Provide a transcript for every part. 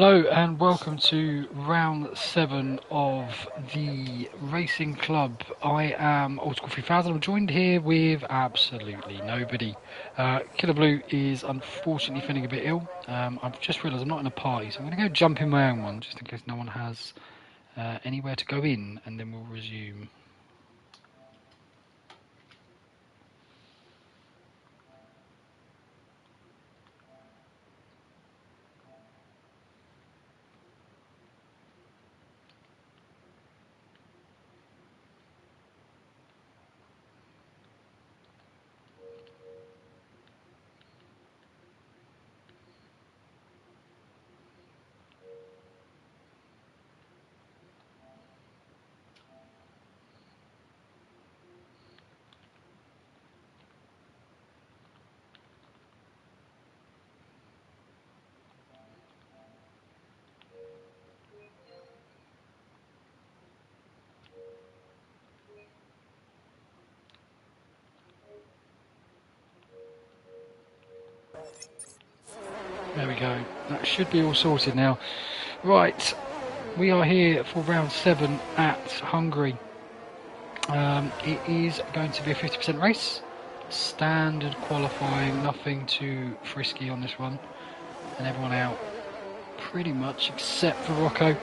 Hello and welcome to round 7 of the Racing Club. I am Old School 3000. I'm joined here with absolutely nobody. Killer Blue is unfortunately feeling a bit ill. I've just realised I'm not in a party, so I'm going to go jump in my own one just in case no one has anywhere to go in, and then we'll resume. There we go. That should be all sorted now. Right, we are here for round 7 at Hungary. It is going to be a 50% race. Standard qualifying, nothing too frisky on this one. And everyone out pretty much except for Rocco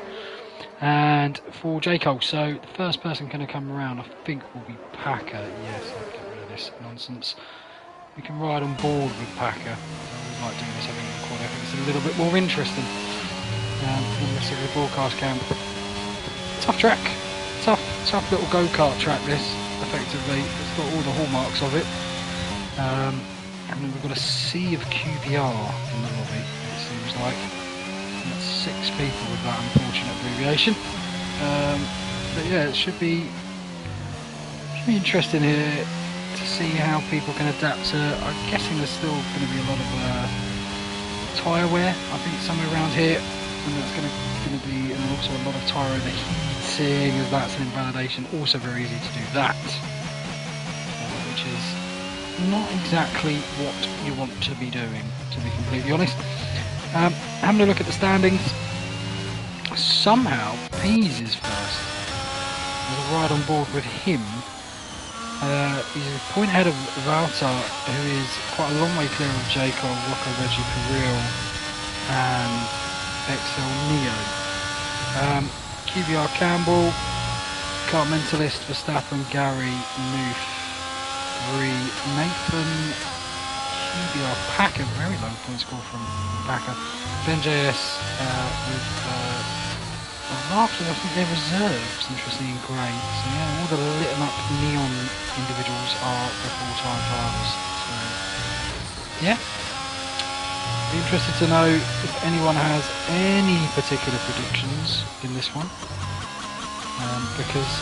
and for J. Cole. So the first person going to come around, I think, will be Packer. Yes, I'll get rid of this nonsense. We can ride on board with Packer. I like doing this every quarter. I think it's a little bit more interesting than the broadcast camp. Tough track. Tough little go-kart track this, effectively. It's got all the hallmarks of it. And then we've got a sea of QPR in the lobby, it seems like. And that's 6 people with that unfortunate abbreviation. But yeah, it should be interesting here to see how people can adapt to. I'm guessing there's still going to be a lot of tyre wear, I think, somewhere around here. And that's going to be, and also a lot of tyre overheating, as that's an invalidation. Also very easy to do that, which is not exactly what you want to be doing, to be completely honest. Having a look at the standings, somehow Pease is first. There's a ride on board with him. He's a point ahead of Valtar, who is quite a long way clear of Jacob, Rocco, Reggie, Peril, and XL Neo. QBR Campbell, Cart Mentalist, Verstappen, Gary, Noof, Nathan, QBR Packer, very low point score from Packer. Ben JS with after I think they're reserves, interestingly, in grey. So yeah, all the lit up neon individuals are the full-time drivers. So yeah, be interested to know if anyone has any particular predictions in this one, because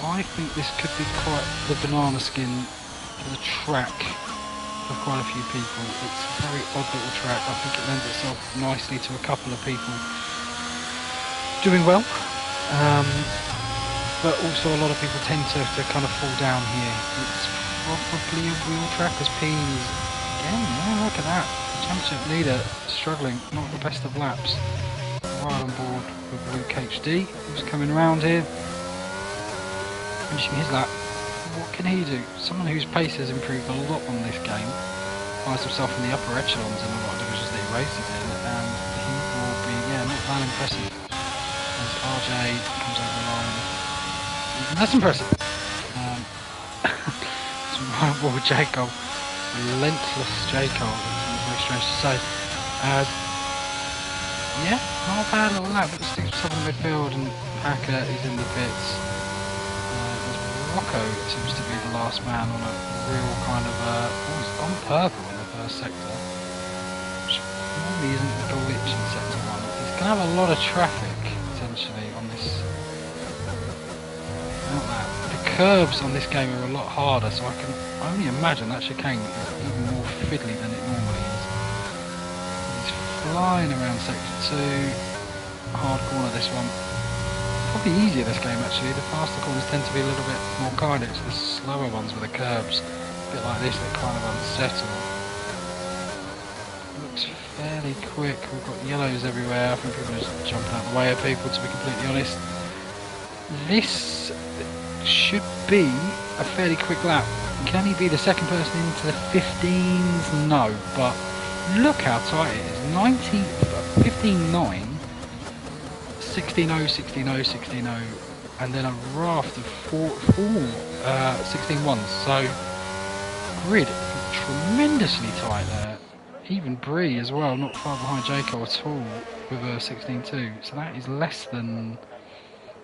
I think this could be quite the banana skin for the track for quite a few people. It's a very odd little track. I think it lends itself nicely to a couple of people doing well, but also a lot of people tend to kind of fall down here. It's probably a wheel track, as Pease, again, yeah, look at that, championship leader struggling, not the best of laps. Right on board with Luke HD, who's coming around here, finishing his lap. What can he do? Someone whose pace has improved a lot on this game, finds himself in the upper echelons in a lot of divisions that he races in, and he will be, yeah, not that impressive. As RJ comes over the line, even that's impressive. It's right forward Jacob, relentless Jacob. It's very strange to say. Yeah, not a bad little lap, but sticks top of the midfield, and Packer is in the pits. Rocco seems to be the last man on a real kind of on purple in the first sector, which normally isn't the glitch in sector 1. He's going to have a lot of traffic potentially on this outlet. The curbs on this game are a lot harder, so I can only imagine that chicane is even more fiddly than it normally is. He's flying around sector 2, hard corner this one. Probably easier this game actually. The faster corners tend to be a little bit more carnage. The slower ones with the curbs, a bit like this, that kind of unsettle. looks fairly quick. We've got yellows everywhere. I think people are just jumping out the way of people, to be completely honest. This should be a fairly quick lap. Can he be the second person into the 15s? No, but look how tight it is. 15.9, 16.0, 16.0, 16.0, and then a raft of four 16.1s. So grid tremendously tight there. Even Bree as well, not far behind Jaco at all with a 16.2. So that is less than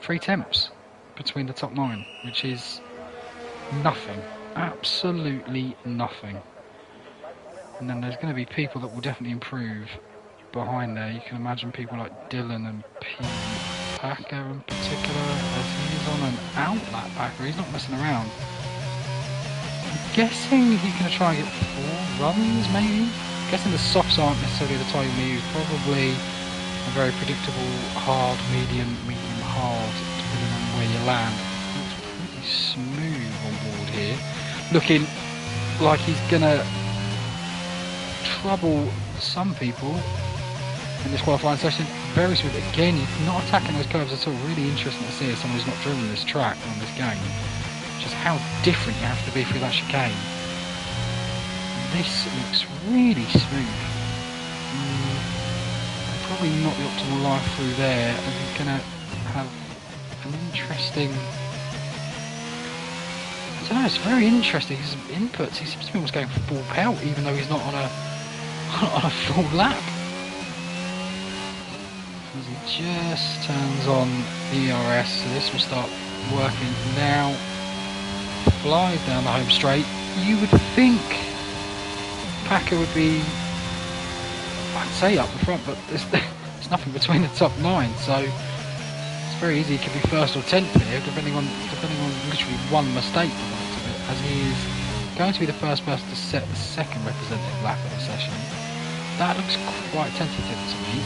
3 temps between the top 9, which is nothing. Absolutely nothing. And then there's going to be people that will definitely improve behind there. You can imagine people like Dylan and P. Packer in particular, as he's on an out lap Packer. He's not messing around. I'm guessing he's going to try and get 4 runs, maybe? I'm guessing the softs aren't necessarily the type we use. Probably a very predictable hard, medium, hard, depending on where you land. Looks pretty smooth on board here. Looking like he's going to trouble some people in this qualifying session. Very smooth. Again, he's not attacking those curves at all. Really interesting to see as someone who's not driven this track on this game. Just how different you have to be through that chicane. This looks really smooth. Probably not the optimal life through there, and he's going to have an interesting... I don't know, it's very interesting. His inputs, he seems to be almost going for full pelt, even though he's not on a on a full lap. As he just turns on the ERS, so this will start working now. Flies down the home straight. You would think Packer would be, I'd say, up the front, but there's nothing between the top 9, so it's very easy. He could be first or 10th here, depending on literally one mistake, as he is going to be the first person to set the second representative lap of the session. That looks quite tentative to me.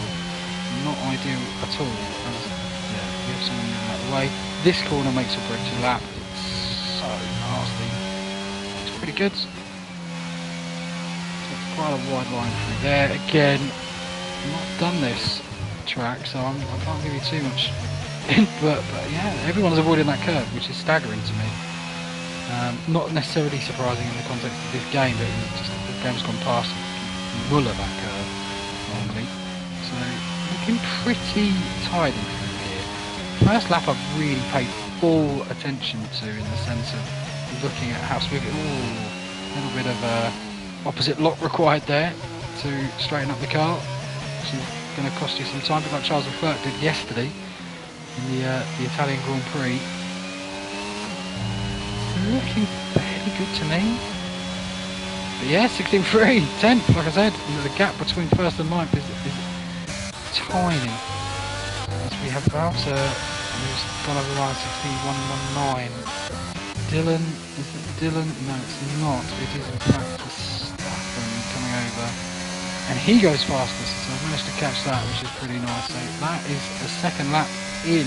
Not ideal at all. As, yeah, we have someone moving out of the way. This corner makes or breaks your lap. It's so nasty. It's pretty good. So it's quite a wide line through there. Again, I've not done this track, so I can't give you too much input. But yeah, everyone's avoiding that curve, which is staggering to me. Not necessarily surprising in the context of this game, but just the game's gone past Muller that curve normally. So looking pretty tidy through here. First lap I've really paid full attention to, in the sense of looking at how smooth it. A little bit of opposite lock required there to straighten up the car, which is going to cost you some time, but like Charles Leclerc did yesterday in the Italian Grand Prix. Looking fairly good to me. But yeah, 16.3, 10th, like I said. The gap between first and 9th is tiny. As we have Valter, who's gone over the line, 16.119. Dylan, is it Dylan? No, it's not. It is in fact Verstappen coming over. And he goes fastest, so I managed to catch that, which is pretty nice. So that is a second lap in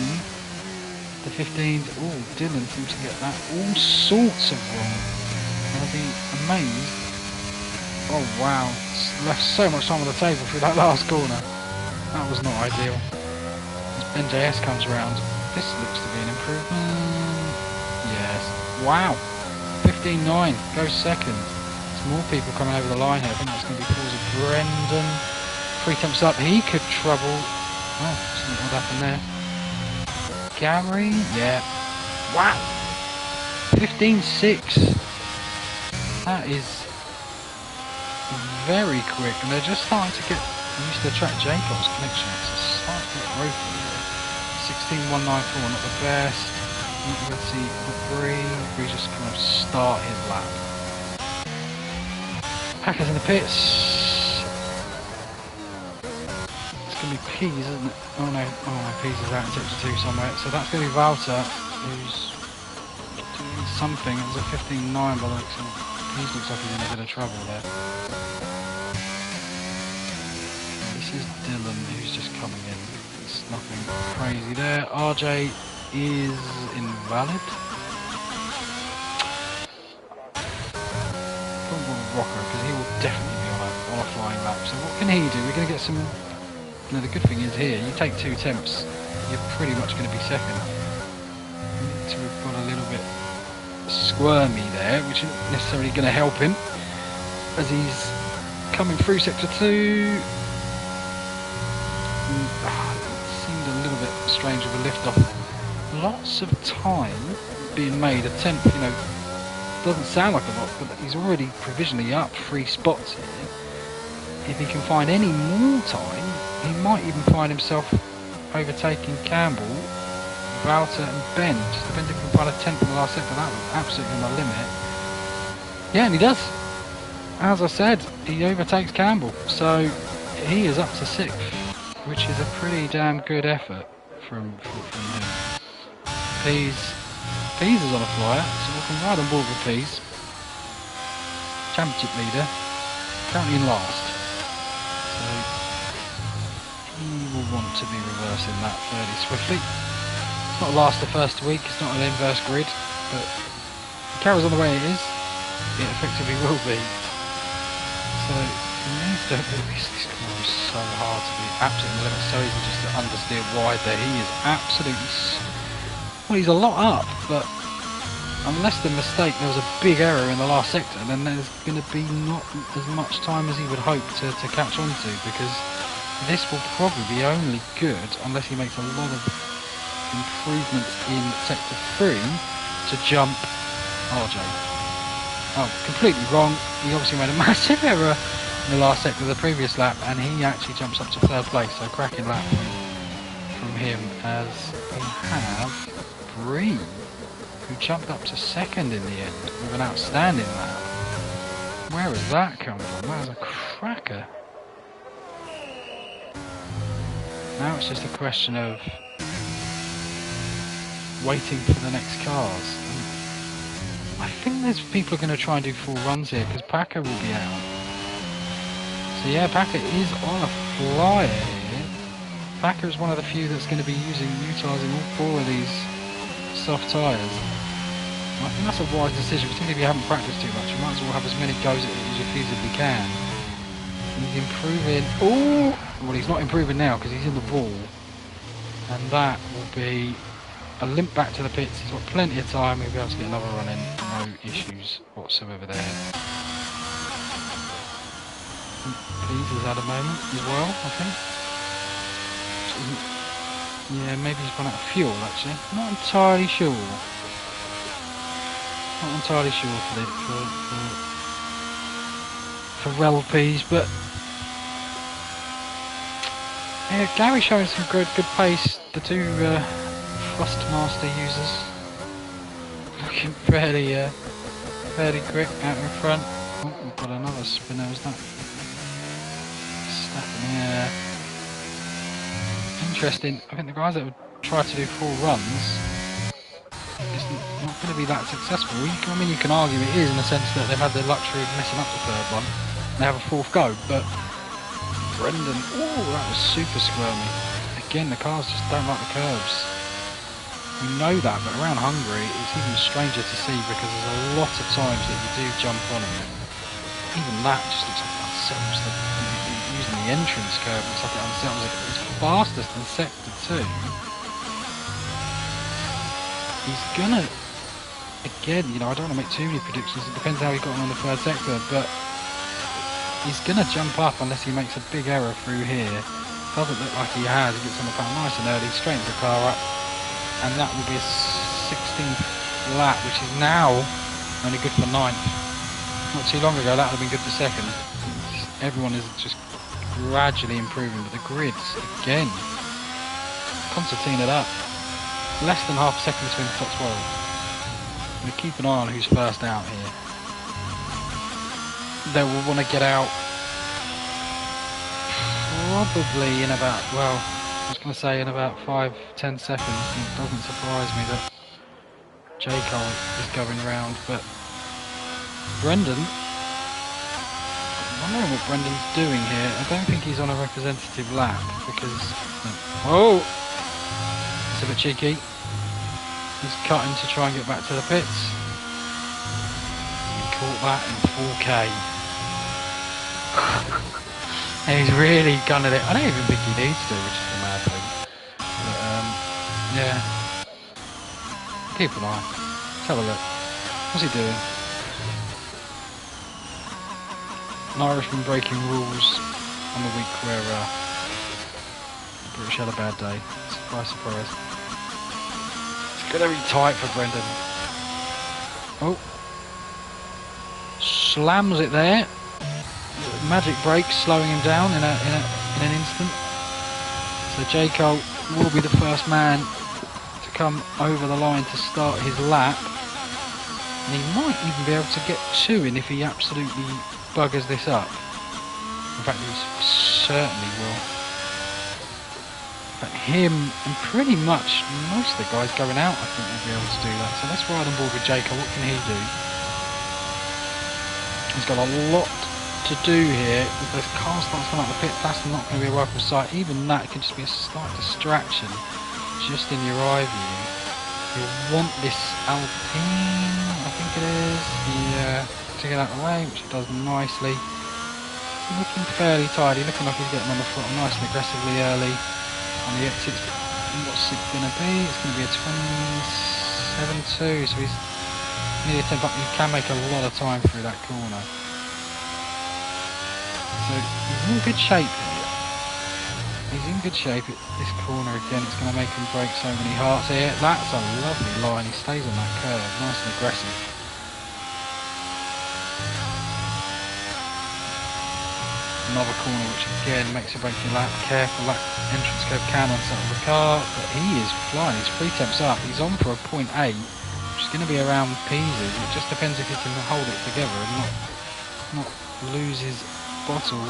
the 15s. Oh, Dylan seems to get that all sorts of wrong. I'll be amazed. Oh wow, left so much time on the table through that last corner. That was not ideal. As Ben JS comes round, this looks to be an improvement. Yes. Wow. 15.9 goes second. There's more people coming over the line here. I think that's going to be because of Brendan. 3 temps up. He could trouble. Oh, something would happen there. Gary, yeah. Wow. 15.6. That is very quick, and they're just starting to get used to the track. Jacob's connection is slightly ropey here. 16.194, not the best. Let's see, Bree just kind of start his lap. Packer's in the pits. It's going to be Pease, isn't it? Oh no, Pease is out in sector 2 somewhere. So that's going to be Valter, who's doing something. It was a 15.9 by the looks of it. Pease looks like he's in a bit of trouble there. This is Dylan, who's just coming in. It's nothing crazy there. RJ is invalid. Rocco, because he will definitely be on on a flying lap. So what can he do? We're going to get some... No, the good thing is here, you take 2 temps, you're pretty much going to be second. So we've got a little bit squirmy there, which isn't necessarily going to help him as he's coming through sector 2. It seemed a little bit strange with a lift off. Lots of time being made. A tenth, you know, doesn't sound like a lot, but he's already provisionally up 3 spots here. If he can find any more time, he might even find himself overtaking Campbell, Walter and Ben. Just depends if he can find a 10th in the last sector. That was absolutely on the limit. Yeah, and he does. As I said, he overtakes Campbell. So he is up to 6th, which is a pretty damn good effort from him. Pease is on a flyer, so we can ride on board with Pease. Championship leader, currently in last. So he will want to be reversing that fairly swiftly. It's not last the first week, it's not an inverse grid, but if it carries on the way it is, it effectively will be. So he needs to... This car is so hard to be absolutely on the limit, so easy just to understeer wide there. He is absolutely... Well, he's a lot up, but unless the mistake, there was a big error in the last sector, then there's going to be not as much time as he would hope to catch on to, because this will probably be only good unless he makes a lot of improvements in sector 3 to jump RJ. Oh, completely wrong. He obviously made a massive error in the last sector of the previous lap, and he actually jumps up to 3rd place, so cracking lap from him, as we have Bree, who jumped up to 2nd in the end with an outstanding lap. Where has that come from? That was a cracker. Now it's just a question of waiting for the next cars. I think there's people are going to try and do 4 runs here because Packer will be out. So yeah, Packer is on a flyer here. Packer is one of the few that's going to be utilising all 4 of these soft tyres. I think that's a wise decision, particularly if you haven't practiced too much. You might as well have as many goes at it as you feasibly can. He's improving. Oh, well, he's not improving now because he's in the wall, and that will be a limp back to the pits. He's got plenty of time. He'll be able to get another run in. No issues whatsoever there. Pease has had a moment as well, I think. Yeah, maybe he's run out of fuel actually. Not entirely sure. Not entirely sure for Rel Pease, but yeah, Gary's showing some good pace. The 2 Thrustmaster users looking fairly quick out in front. Oh, we've got another spinner. Is that? Yeah. Interesting. I think the guys that would try to do 4 runs, it's not going to be that successful. I mean, you can argue it is in the sense that they've had the luxury of messing up the 3rd one. They have a 4th go, but Brendan, oh, that was super squirmy. Again, the cars just don't like the curves. We know that, but around Hungary, it's even stranger to see because there's a lot of times that you do jump on it. Even that just looks like it unsettles using the entrance curve, looks like it unsettles it. It's fastest in sector 2. He's gonna, again, you know, I don't want to make too many predictions. It depends how he got on the 3rd sector, but he's gonna jump up unless he makes a big error through here. Doesn't look like he has. He gets on the path nice and early, straightens the car up, and that will be a 16th lap, which is now only good for 9th. Not too long ago, that would have been good for 2nd. Everyone is just gradually improving, but the grids, again, concertinaed up. Less than half a second between the top 12. I'm going to keep an eye on who's first out here. They will want to get out probably in about, well, I was going to say in about 5-10 seconds. It doesn't surprise me that J. Cole is going round, but Brendan, I'm wondering what Brendan's doing here. I don't think he's on a representative lap because, oh, it's a bit cheeky. He's cutting to try and get back to the pits. He caught that in 4K. And he's really gunning it. I don't even think he needs to, which is the mad thing. But, yeah. Keep an eye. Let's have a look. What's he doing? An Irishman breaking rules on the week where the British had a bad day. Surprise, surprise. It's gonna be tight for Brendan. Oh. Slams it there. Magic break, slowing him down in an instant. So J. Cole will be the first man to come over the line to start his lap. And he might even be able to get two in if he absolutely buggers this up. In fact, he certainly will. But him and pretty much most of the guys going out, I think will be able to do that. So let's ride on board with J. Cole. What can he do? He's got a lot to do here. If the car starts coming out the pit, that's not going to be a welcome sight. Even that can just be a slight distraction just in your eye view. You'll want this Alpine, I think it is, to get out of the way, which it does nicely. He's looking fairly tidy, looking like he's getting on the throttle nice and aggressively early. On the exit, what's it going to be? It's going to be a 27.2, so he's nearly a 10 up. He can make a lot of time through that corner. So he's in good shape here. He's in good shape at this corner again. It's going to make him break so many hearts here. That's a lovely line. He stays on that curve, nice and aggressive. Another corner which again makes him break your lap. Careful, that entrance curve can unsettle the car, but he is flying. He's 3 temps up. He's on for a 0.8, which is going to be around Peasy. It just depends if he can hold it together and not lose his bottle,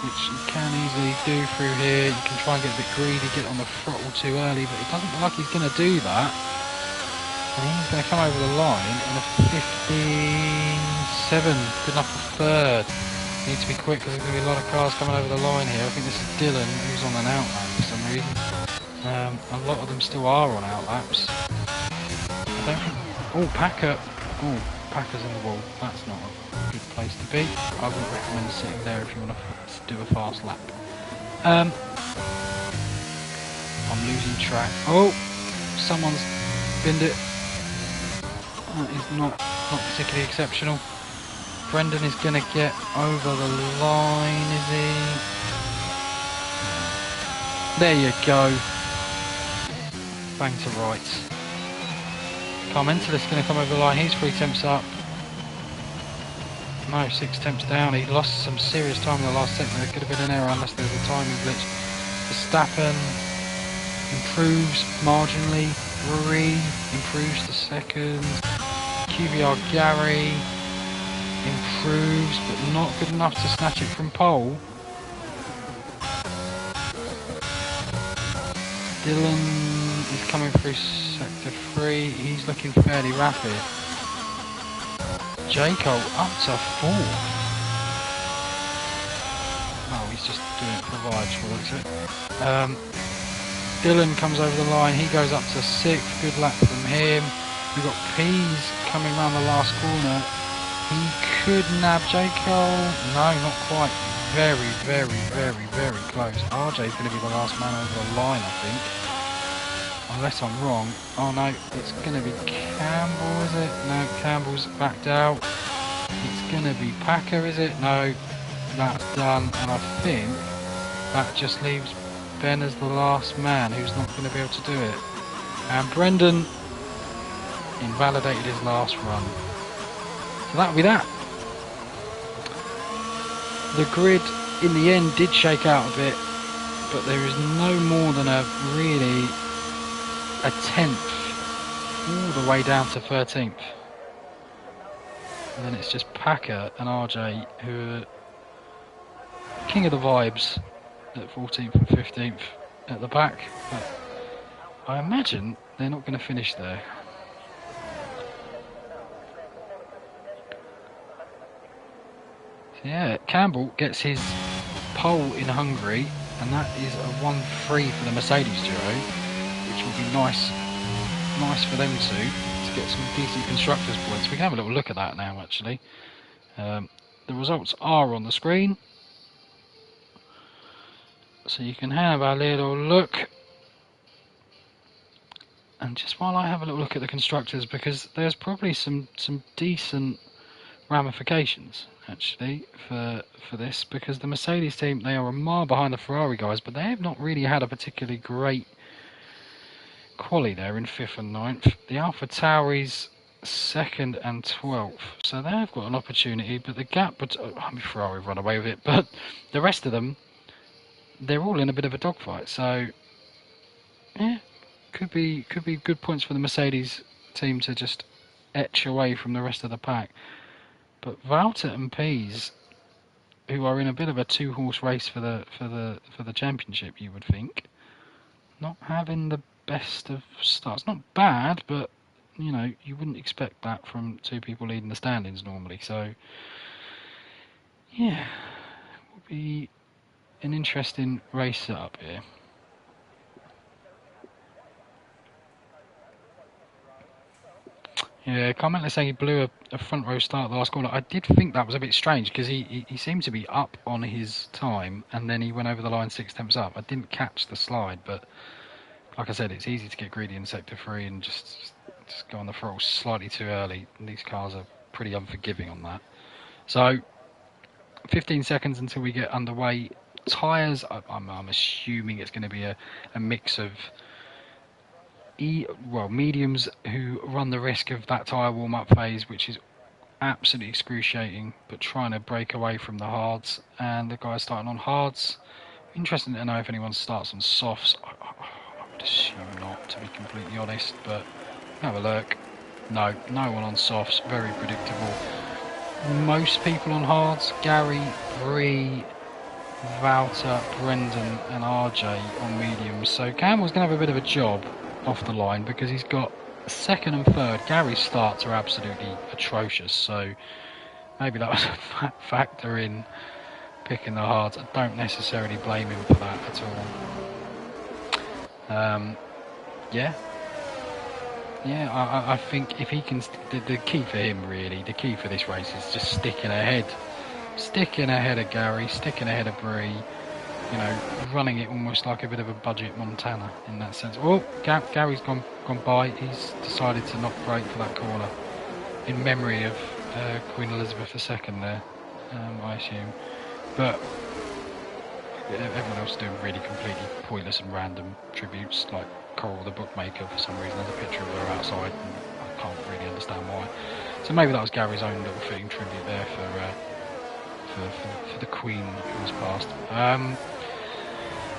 which you can easily do through here. You can try and get a bit greedy, get on the throttle too early, but it doesn't look like he's going to do that. And he's going to come over the line in a 15.7, good enough for third. Need to be quick because there's going to be a lot of cars coming over the line here. I think this is Dylan who's on an outlap for some reason. A lot of them still are on outlaps. I don't think... Oh, Packer. Oh, Packer's in the wall. That's not a good place to be. I wouldn't recommend sitting there if you want to do a fast lap. I'm losing track. Oh, someone's binned it. That is not particularly exceptional. Brendan is going to get over the line, is he? There you go. Bang to right. Carmental's going to come over the line. He's 3 temps up. No, 6 temps down. He lost some serious time in the last second. There could have been an error unless there was a timing glitch. Verstappen improves marginally. Brewery improves to second. QVR Gary improves, but not good enough to snatch it from pole. Dylan is coming through sector 3. He's looking fairly rapid. J. Cole up to 4th. Oh, he's just doing it for vibes, for looks of it. Dylan comes over the line. He goes up to 6th. Good lap from him. We've got Pease coming around the last corner. He could nab J. Cole. No, not quite. Very, very, very, very close. RJ's going to be the last man over the line, I think. Unless I'm wrong. Oh no, it's going to be Campbell, is it? No, Campbell's backed out. It's going to be Packer, is it? No, that's done. And I think that just leaves Ben as the last man who's not going to be able to do it. And Brendan invalidated his last run. So that'll be that. The grid in the end did shake out a bit, but there is no more than a 10th all the way down to 13th. And then it's just Packer and RJ who are king of the vibes at 14th and 15th at the back. But I imagine they're not going to finish there. Yeah, Campbell gets his pole in Hungary, and that is a 1-3 for the Mercedes duo, which will be nice for them to get some decent constructors points. We can have a little look at that now, actually. The results are on the screen. So you can have a little look. And just while I have a little look at the constructors, because there's probably some decent ramifications actually for this, because the Mercedes team, they are a mile behind the Ferrari guys, but they have not really had a particularly great quali there in 5th and 9th. The AlphaTauri's 2nd and 12th, so they've got an opportunity, but the gap, I mean, Ferrari run away with it, but the rest of them, they're all in a bit of a dogfight. So yeah, could be good points for the Mercedes team to just etch away from the rest of the pack. But Valtteri and Pease, who are in a bit of a 2-horse race for the championship, you would think, not having the best of starts. Not bad, but you know, you wouldn't expect that from 2 people leading the standings normally. So yeah, it will be an interesting race setup here. Yeah, Carmelo saying he blew a front row start at the last corner. I did think that was a bit strange, because he seemed to be up on his time and then he went over the line 6 tenths up. I didn't catch the slide, but like I said, it's easy to get greedy in sector 3 and just go on the throttle slightly too early. These cars are pretty unforgiving on that. So 15 seconds until we get underway. Tyres, I'm assuming it's going to be a mix of mediums who run the risk of that tyre warm-up phase, which is absolutely excruciating, but trying to break away from the hards, and the guys starting on hards. Interesting to know if anyone starts on softs. I would assume not, to be completely honest, but have a look. No one on softs. Very predictable. Most people on hards: Gary, Bree, Valtteri, Brendan and RJ on mediums. So Campbell's going to have a bit of a job off the line, because he's got 2nd and 3rd. Gary's starts are absolutely atrocious, so maybe that was a factor in picking the hards. I don't necessarily blame him for that at all. I think if he can, the key for him really, the key for this race is just sticking ahead of Gary, sticking ahead of Bree. You know, running it almost like a bit of a budget Montana in that sense. Oh, Gary's gone by. He's decided to not brake for that corner in memory of Queen Elizabeth II there, I assume. But everyone else is doing really completely pointless and random tributes, like Coral the Bookmaker for some reason. There's a picture of her outside, and I can't really understand why. So maybe that was Gary's own little fitting tribute there for the Queen who was passed.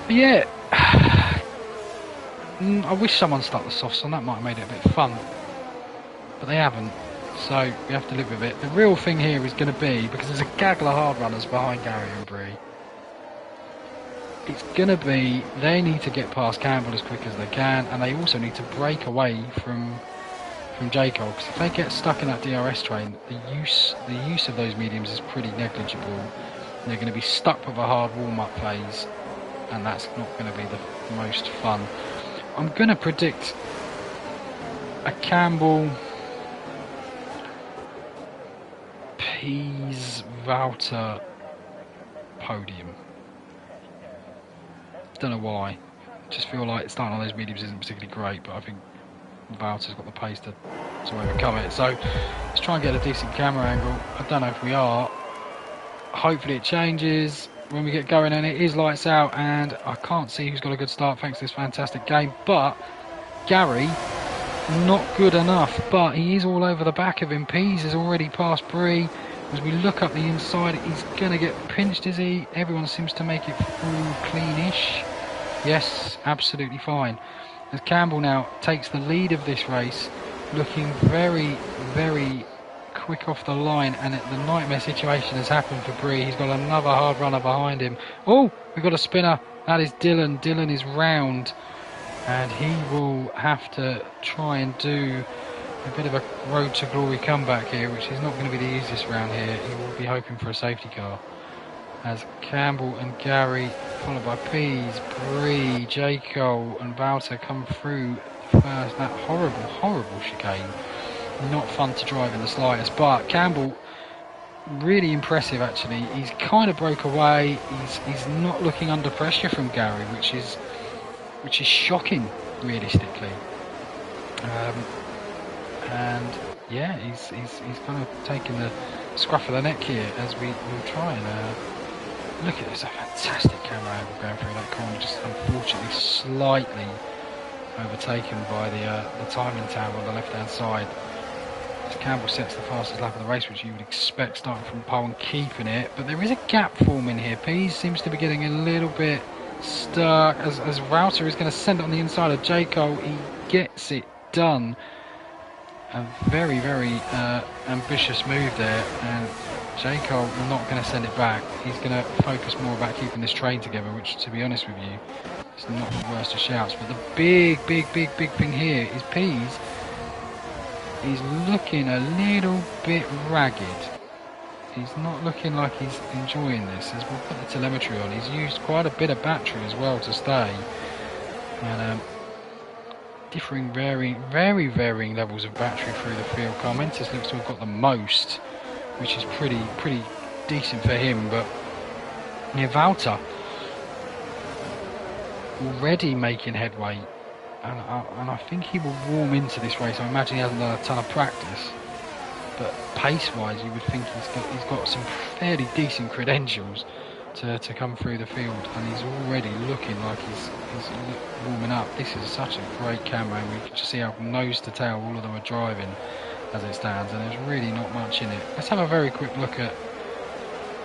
Yeah, I wish someone stuck the softs on. That might have made it a bit fun, but they haven't, so we have to live with it. The real thing here is going to be, because there's a gaggle of hard runners behind Gary and Bree, it's going to be they need to get past Campbell as quick as they can, and they also need to break away from Jacob, because if they get stuck in that DRS train, the use of those mediums is pretty negligible. They're going to be stuck with a hard warm-up phase, and that's not going to be the most fun. I'm going to predict a Campbell, Pease, Valtteri podium. Don't know why. Just feel like starting on those mediums isn't particularly great, but I think Valtteri's got the pace to overcome it. So let's try and get a decent camera angle. I don't know if we are. Hopefully it changes when we get going, and it is lights out, and I can't see who's got a good start thanks to this fantastic game. But Gary, not good enough, but he is all over the back of him. Pease is already past Bree. As we look up the inside, he's going to get pinched, is he? Everyone seems to make it through cleanish. Yes, absolutely fine. As Campbell now takes the lead of this race, looking very, very quick off the line, and the nightmare situation has happened for Bree. He's got another hard runner behind him. Oh, we've got a spinner. That is Dylan. Dylan is round, and he will have to try and do a bit of a road to glory comeback here, which is not going to be the easiest round here. He will be hoping for a safety car. As Campbell and Gary, followed by Pease, Bree, J. Cole and Valtteri come through first. That horrible, horrible chicane. Not fun to drive in the slightest, but Campbell really impressive actually. He's kind of broke away. He's not looking under pressure from Gary, which is shocking realistically. And yeah, he's kind of taking the scruff of the neck here as we try and look at this. A fantastic camera angle going through that corner, just unfortunately slightly overtaken by the timing tower on the left hand side. As Campbell sets the fastest lap of the race, which you would expect starting from pole and keeping it, but there is a gap forming here. Pease seems to be getting a little bit stuck as Wouter is going to send it on the inside of J. Cole. He gets it done. A very, very ambitious move there, and J. Cole not going to send it back. He's going to focus more about keeping this train together, which, to be honest with you, is not the worst of shouts. But the big thing here is Pease. He's looking a little bit ragged. He's not looking like he's enjoying this. As we'll put the telemetry on, he's used quite a bit of battery as well to stay. And differing, very varying levels of battery through the field. Carmentis looks to have got the most, which is pretty decent for him. But yeah, Wouter already making headway. And I think he will warm into this race. I imagine he hasn't done a ton of practice, but pace-wise, you would think he's got some fairly decent credentials to come through the field, and he's already looking like he's warming up. This is such a great camera, and we can just see how from nose to tail all of them are driving as it stands, and there's really not much in it. Let's have a very quick look at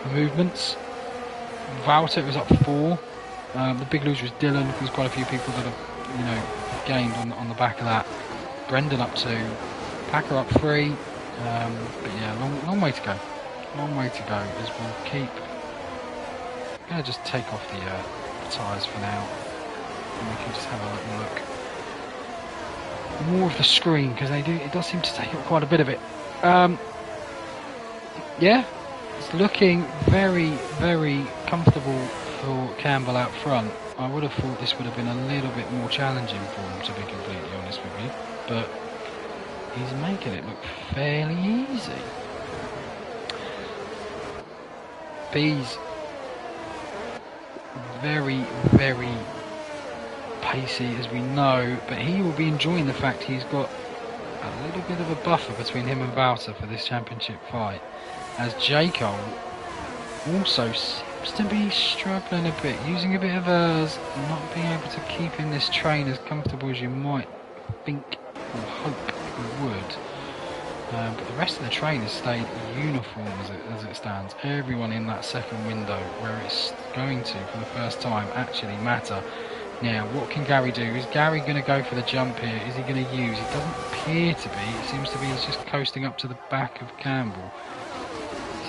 the movements. Wouter was up 4. The big loser is Dylan. There's quite a few people that have, gained on the back of that. Brendan up 2, Packer up 3. But yeah, long way to go. Long way to go as we'll keep. I'm going to just take off the tyres for now, and we can just have a little look. More of the screen, because it does seem to take up quite a bit of it. Yeah, it's looking very comfortable for Campbell out front. I would have thought this would have been a little bit more challenging for him, to be completely honest with you, but he's making it look fairly easy. Bees very pacey, as we know, but he will be enjoying the fact he's got a little bit of a buffer between him and Wouter for this championship fight, as J. Cole also seems to be struggling a bit, using a bit of hers, not being able to keep in this train as comfortable as you might think or hope he would. But the rest of the train has stayed uniform as it stands. Everyone in that second window, where it's going to, for the first time, actually matter. Now, what can Gary do? Is Gary going to go for the jump here? Is he going to use? It doesn't appear to be. It seems to be he's just coasting up to the back of Campbell.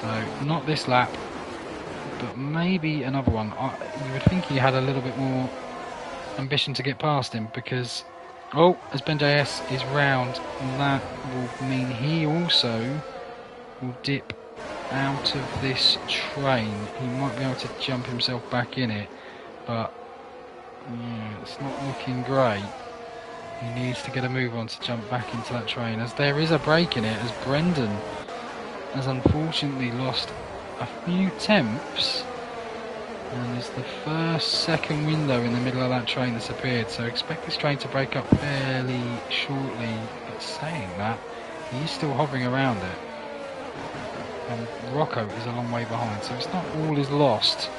So, not this lap, but maybe another one. You would think he had a little bit more ambition to get past him, because as Ben JS is round, that will mean he also will dip out of this train. He might be able to jump himself back in it, but yeah, it's not looking great. He needs to get a move on to jump back into that train, as there is a break in it, as Brendan has unfortunately lost a few tenths, and is the second window in the middle of that train that's appeared. So expect this train to break up fairly shortly. But saying that, he is still hovering around it, and Rocco is a long way behind, so it's not all is lost.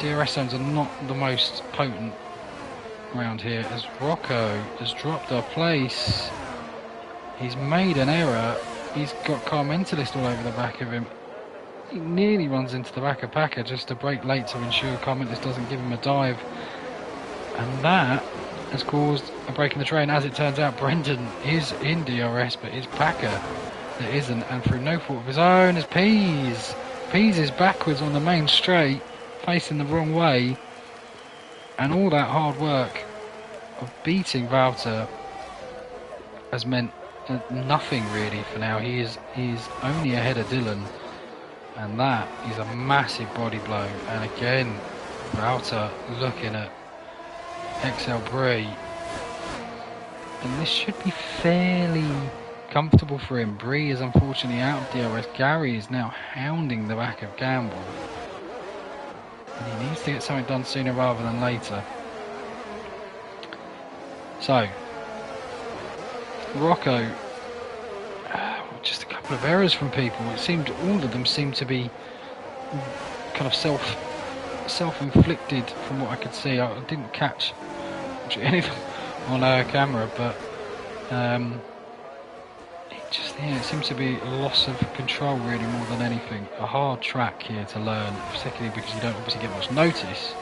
DRS zones are not the most potent around here, as Rocco has dropped a place. He's made an error. He's got Car Mentalist all over the back of him. He nearly runs into the back of Packer just to brake late to ensure Car Mentalist doesn't give him a dive. And that has caused a break in the train. As it turns out, Brendan is in DRS, but it's Packer that isn't. And through no fault of his own, as Pease is backwards on the main straight, facing the wrong way. And all that hard work of beating Wouter has meant nothing really for now. He is only ahead of Dylan, and that is a massive body blow. And again, Wouter looking at XL Brie, and this should be fairly comfortable for him. Bree is unfortunately out of DRS. Gary is now hounding the back of Gamble. And he needs to get something done sooner rather than later. So, Rocco, just a couple of errors from people. It seemed all of them seemed to be kind of self-inflicted from what I could see. I didn't catch any of them on camera, but it seems to be a loss of control really more than anything. A hard track here to learn, particularly because you don't obviously get much notice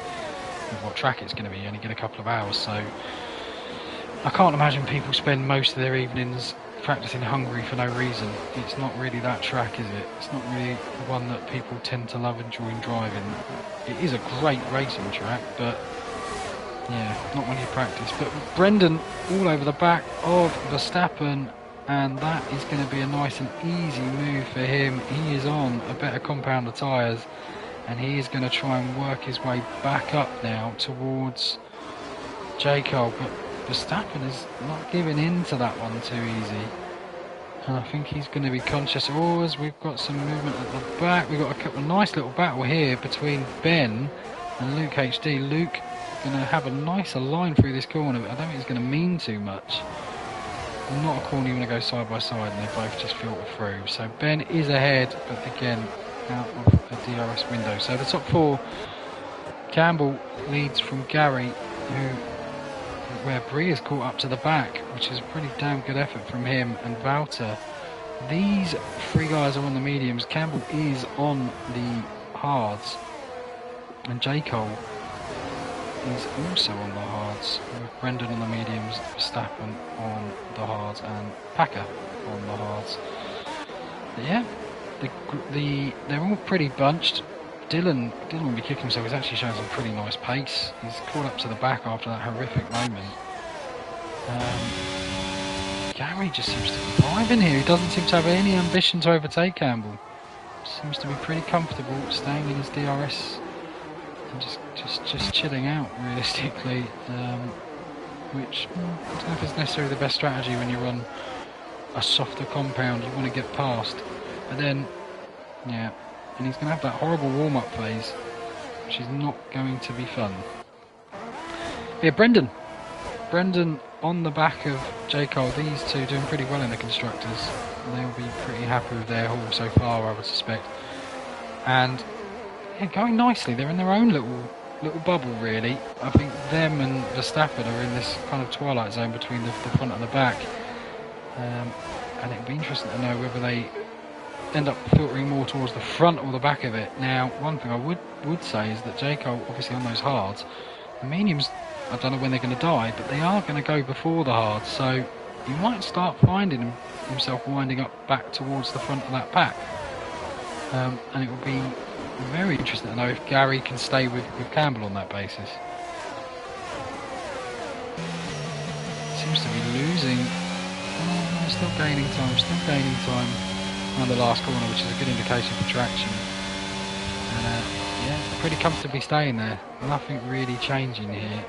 of what track it's going to be. You only get a couple of hours, so I can't imagine people spend most of their evenings practicing Hungary for no reason. It's not really that track, is it? It's not really one that people tend to love enjoying driving. It is a great racing track, but yeah, not when you practice. But Brendan all over the back of Verstappen, and that is going to be a nice and easy move for him. He is on a better compound of tyres, and he is going to try and work his way back up now towards J. Cole. But Verstappen is not giving in to that one too easy, and I think he's going to be conscious. Oh, as we've got some movement at the back, we've got a nice little battle here between Ben and Luke HD. Luke going to have a nicer line through this corner, but I don't think he's going to mean too much. Not a corner you want to go side by side, and they both just filter through. So Ben is ahead, but again out of a DRS window. So the top four, Campbell leads from Gary, where Bree is caught up to the back, which is a pretty damn good effort from him, and Wouter. These three guys are on the mediums. Campbell is on the hards, and J. Cole is also on the hards, with Brendan on the mediums, Verstappen on the hards, and Packer on the hards. But yeah, they're all pretty bunched. Dylan will be kicking himself. He's actually showing some pretty nice pace. He's caught up to the back after that horrific moment. Gary just seems to be driving here. He doesn't seem to have any ambition to overtake Campbell. Seems to be pretty comfortable staying in his DRS and just chilling out realistically. Which I don't know if it's necessarily the best strategy when you're on a softer compound. You want to get past, but then yeah. And he's going to have that horrible warm-up phase, which is not going to be fun. Yeah, Brendan on the back of J. Cole. These two doing pretty well in the constructors. They'll be pretty happy with their haul so far, I would suspect. And yeah, going nicely. They're in their own little bubble, really. I think them and Verstappen are in this kind of twilight zone between the front and the back. And it'd be interesting to know whether they end up filtering more towards the front or the back of it. Now, one thing I would say is that J. Cole, obviously on those hards, the mediums, I don't know when they're going to die, but they are going to go before the hards, so he might start finding himself winding up back towards the front of that pack. And it will be very interesting to know if Gary can stay with Campbell on that basis. Seems to be losing. Oh, no, still gaining time. On the last corner, which is a good indication for traction. And yeah, pretty comfortably staying there. Nothing really changing here.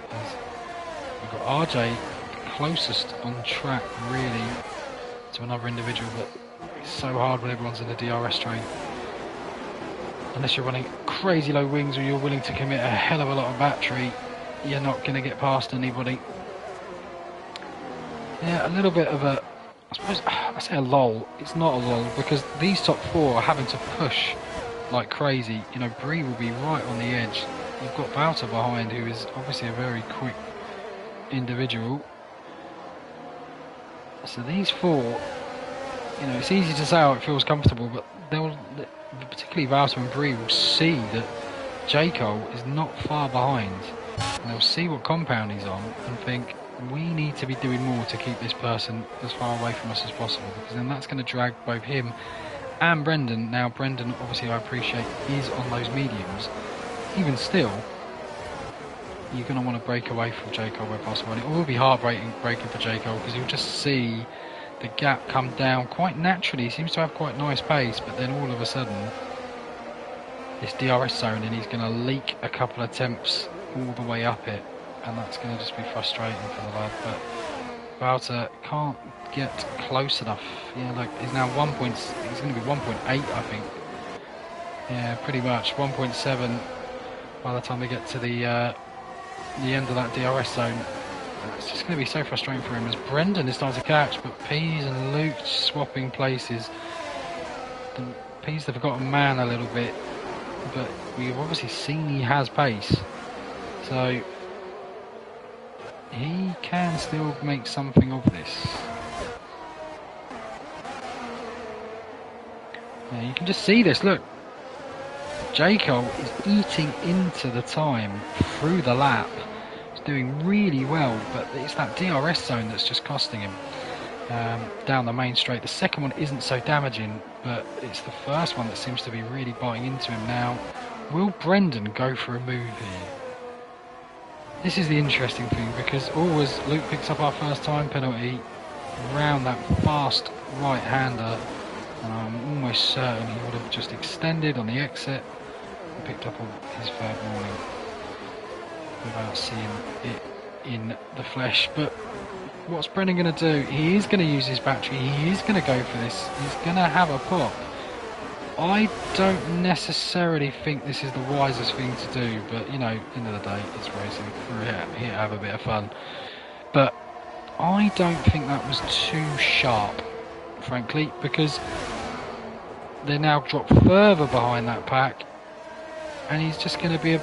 We've got RJ closest on track really to another individual, but it's so hard when everyone's in the DRS train. Unless you're running crazy low wings or you're willing to commit a hell of a lot of battery, you're not going to get past anybody. Yeah, a little bit of a, I suppose, I say a lull. It's not a lull because these top four are having to push like crazy. You know, Bree will be right on the edge. You've got Wouter behind, who is obviously a very quick individual. So these four, you know, it's easy to say how it feels comfortable, but they'll, particularly Wouter and Bree, will see that J. Cole is not far behind. And they'll see what compound he's on and think, we need to be doing more to keep this person as far away from us as possible, because then that's going to drag both him and Brendan. Now Brendan, obviously, I appreciate, is on those mediums. Even still, you're going to want to break away from J. Cole where possible, and it will be heartbreaking for J. Cole, because you'll just see the gap come down quite naturally. He seems to have quite nice pace, but then all of a sudden this DRS zone, and he's going to leak a couple of attempts all the way up it. And that's going to just be frustrating for the lad. But Wouter can't get close enough. Yeah, look, he's now 1 point. He's going to be 1.8, I think. Yeah, pretty much 1.7 by the time we get to the end of that DRS zone. It's just going to be so frustrating for him as Brendan is starting to catch, but Pease and Luke swapping places. Pease the forgotten man a little bit, but we've obviously seen he has pace, so he can still make something of this. Yeah, you can just see this, look. Jaco is eating into the time through the lap. He's doing really well, but it's that DRS zone that's just costing him down the main straight. The second one isn't so damaging, but it's the first one that seems to be really biting into him now. Will Brendan go for a move here? This is the interesting thing, because always Luke picks up our first time penalty around that fast right-hander, and I'm almost certain he would have just extended on the exit and picked up on his third warning without seeing it in the flesh. But what's Brendan going to do? He is going to use his battery, he is going to go for this, he's going to have a pop. I don't necessarily think this is the wisest thing to do, but you know, end of the day, it's racing. We're here to have a bit of fun. But I don't think that was too sharp, frankly, because they now drop further behind that pack, and he's just going to be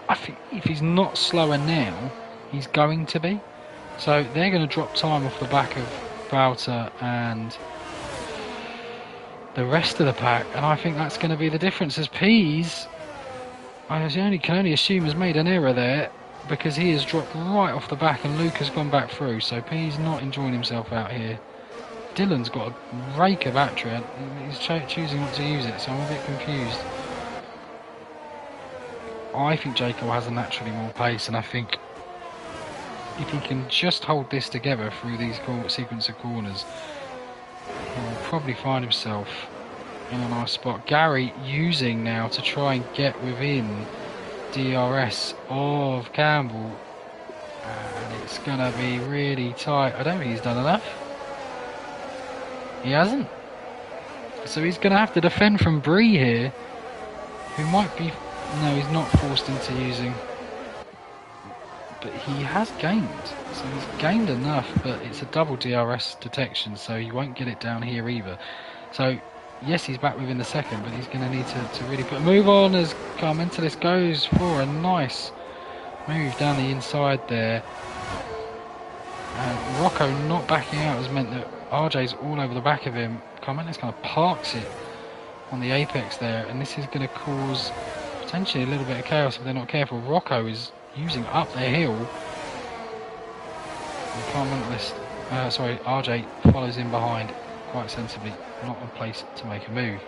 I think if he's not slower now, he's going to be. So they're going to drop time off the back of Wouter and the rest of the pack, and I think that's going to be the difference. As Pease, I can only assume, has made an error there, because he has dropped right off the back and Luke has gone back through, so Pease not enjoying himself out here. Dylan's got a rake of battery and he's choosing not to use it, so I'm a bit confused. I think Jaco has a naturally more pace, and I think if he can just hold this together through these sequence of corners, he'll probably find himself in a nice spot. Gary using now to try and get within DRS of Campbell, and it's going to be really tight. I don't think he's done enough. He hasn't. So he's going to have to defend from Bree here, who might be... No, he's not forced into using... But he has gained. So he's gained enough, but it's a double DRS detection, so he won't get it down here either. So, yes, he's back within the second, but he's going to need to really put a move on as Carmentelis goes for a nice move down the inside there. And Rocco not backing out has meant that RJ's all over the back of him. Carmentelis kind of parks it on the apex there, and this is going to cause potentially a little bit of chaos if they're not careful. Rocco is using up their hill. RJ follows in behind quite sensibly, not a place to make a move.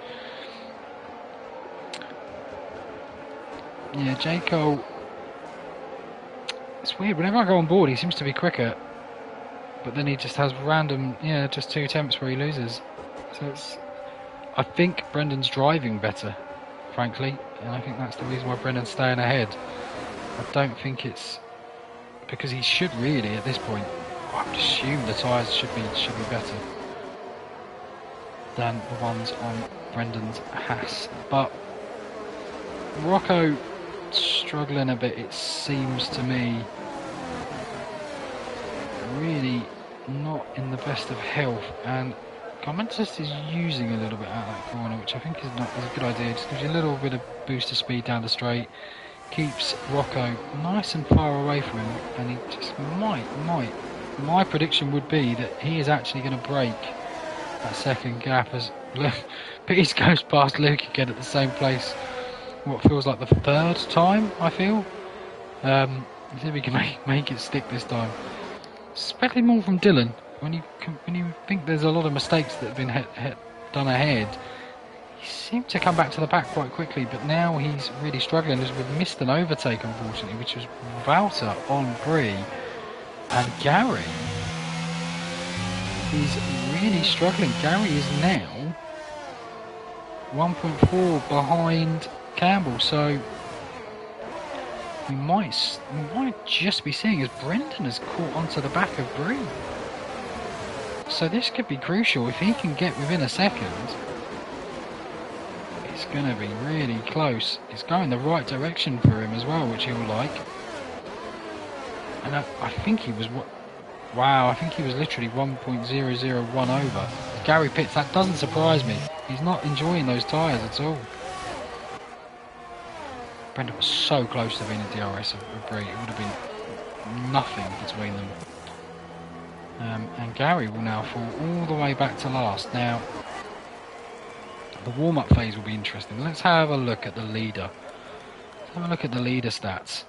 Yeah, Jaco, it's weird, whenever I go on board he seems to be quicker, but then he just has random, just 2 attempts where he loses. So it's, I think Brendan's driving better, frankly, and I think that's the reason why Brendan's staying ahead. I don't think it's because he should really at this point. I would assume the tyres should be better than the ones on Brendan's Haas. But Rocco struggling a bit, it seems to me. Really not in the best of health, and Carmentelis is using a little bit out of that corner, which I think is a good idea. Just gives you a little bit of boost of speed down the straight. Keeps Rocco nice and far away from him, and he just might. My prediction would be that he is actually going to break that second gap as Pease goes past Luke again at the same place. What feels like the 3rd time, I feel. See if we can make it stick this time. Especially more from Dylan. When you think there's a lot of mistakes that have been done ahead, he seemed to come back to the pack quite quickly, but now he's really struggling as we've missed an overtake, unfortunately, which was Wouter on Bree, and Gary is really struggling. Gary is now 1.4 behind Campbell, so we might just be seeing as Brendan has caught onto the back of Bree. So this could be crucial. If he can get within a second, it's going to be really close. It's going the right direction for him as well, which he'll like. And I think he was wow, I think he was literally 1.001 over. Gary Pitts, that doesn't surprise me. He's not enjoying those tyres at all. Brendan was so close to being a DRS of Brie. It would have been nothing between them. And Gary will now fall all the way back to last. Now, the warm-up phase will be interesting. Let's have a look at the leader. Let's have a look at the leader stats.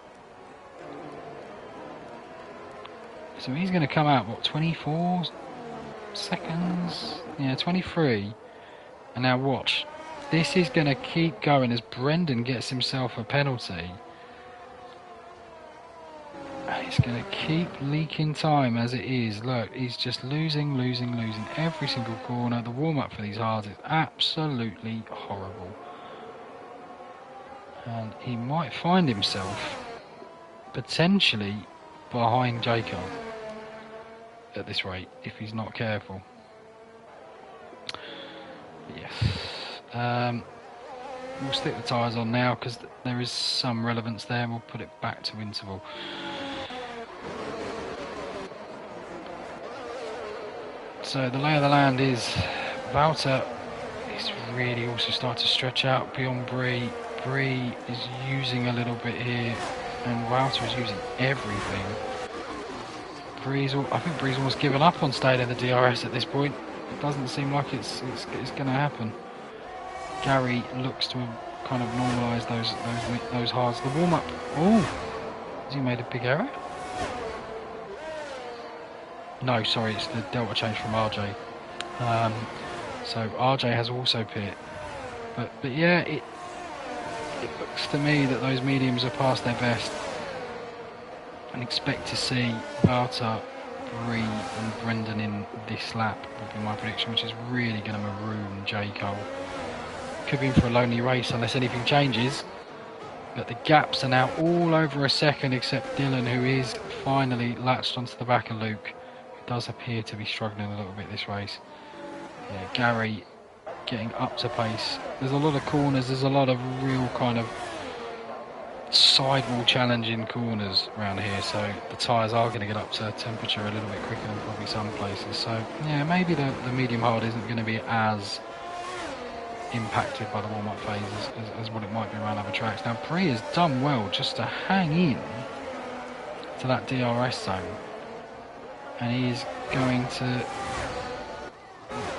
So he's going to come out, what, 24 seconds? Yeah, 23. And now watch. This is going to keep going as Brendan gets himself a penalty. And it's going to keep leaking time as it is. Look, he's just losing every single corner. The warm-up for these hards is absolutely horrible. And he might find himself potentially behind Jacob at this rate if he's not careful. Yes. We'll stick the tyres on now because there is some relevance there. We'll put it back to interval. So the lay of the land is Wouter is really also starting to stretch out beyond Brie. Brie is using a little bit here, and Wouter is using everything. I think Bree's almost given up on staying in the DRS at this point. It doesn't seem like it's going to happen. Gary looks to kind of normalise those hards. The warm up. Oh, has he made a big error? No, sorry, it's the delta change from RJ. So RJ has also pit, but yeah, it looks to me that those mediums are past their best. And expect to see Wouter, Bree and Brendan in this lap would be my prediction, which is really going to maroon J. Cole. Could be in for a lonely race unless anything changes, but the gaps are now all over a second except Dylan, who is finally latched onto the back of Luke, who does appear to be struggling a little bit this race. Yeah, Gary getting up to pace. There's a lot of corners, there's a lot of real kind of sidewall challenging corners around here, so the tyres are going to get up to temperature a little bit quicker than probably some places. So yeah, maybe the medium hard isn't going to be as impacted by the warm-up phase as what it might be around other tracks. Now Brie has done well just to hang in to that DRS zone, and he is going to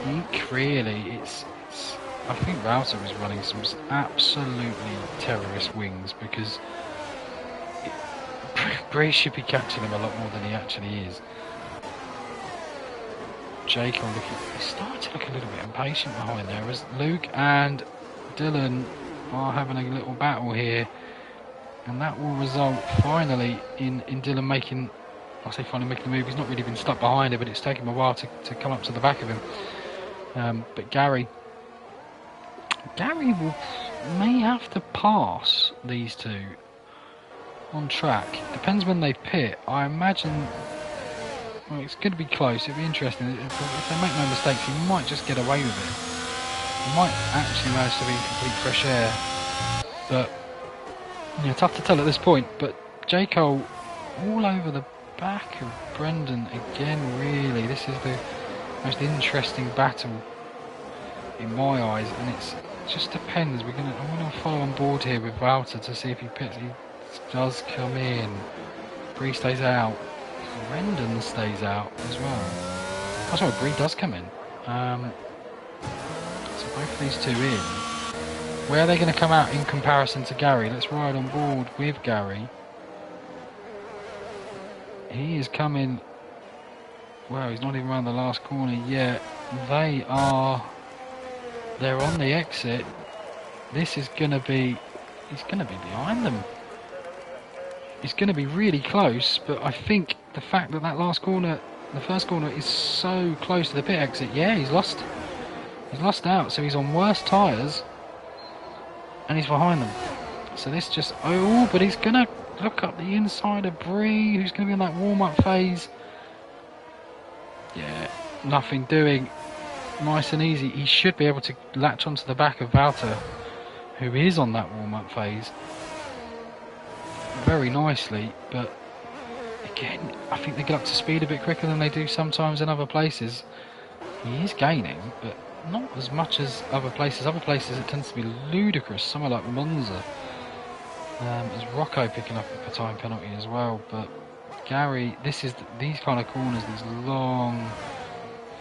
eke really. I think Wouter is running some absolutely terrorist wings, because Brie should be catching him a lot more than he actually is. Jake he's starting to look a little bit impatient behind there, as Luke and Dylan are having a little battle here, and that will result finally in Dylan making, I say finally making the move. He's not really been stuck behind it, but it's taken him a while to come up to the back of him. But Gary may have to pass these two on track. Depends when they pit. I imagine, well, it's going to be close. It'll be interesting. If they make no mistakes, he might just get away with it. He might actually manage to be in complete fresh air. But yeah, tough to tell at this point. But J. Cole all over the back of Brendan again. Really, this is the most interesting battle in my eyes, and it just depends. I'm going to follow on board here with Wouter to see if he pits. He does come in. Bree stays out. Brendan stays out as well. Oh, sorry, Bree does come in. So both of these two in. Where are they going to come out in comparison to Gary? Let's ride on board with Gary. He is coming. Well, he's not even around the last corner yet. They're on the exit. This is going to be, he's going to be behind them. He's going to be really close, but I think the fact that last corner, the first corner, is so close to the pit exit, yeah, he's lost out, so he's on worse tyres, and he's behind them. So this just, but he's going to look up the inside of Bree, who's going to be in that warm-up phase. Yeah, nothing doing. Nice and easy. He should be able to latch onto the back of Wouter, who is on that warm-up phase, very nicely. But again, I think they get up to speed a bit quicker than they do sometimes in other places. He is gaining, but not as much as other places. Other places it tends to be ludicrous, somewhere like Monza. As Rocco picking up a time penalty as well. But Gary, these kind of corners, these long,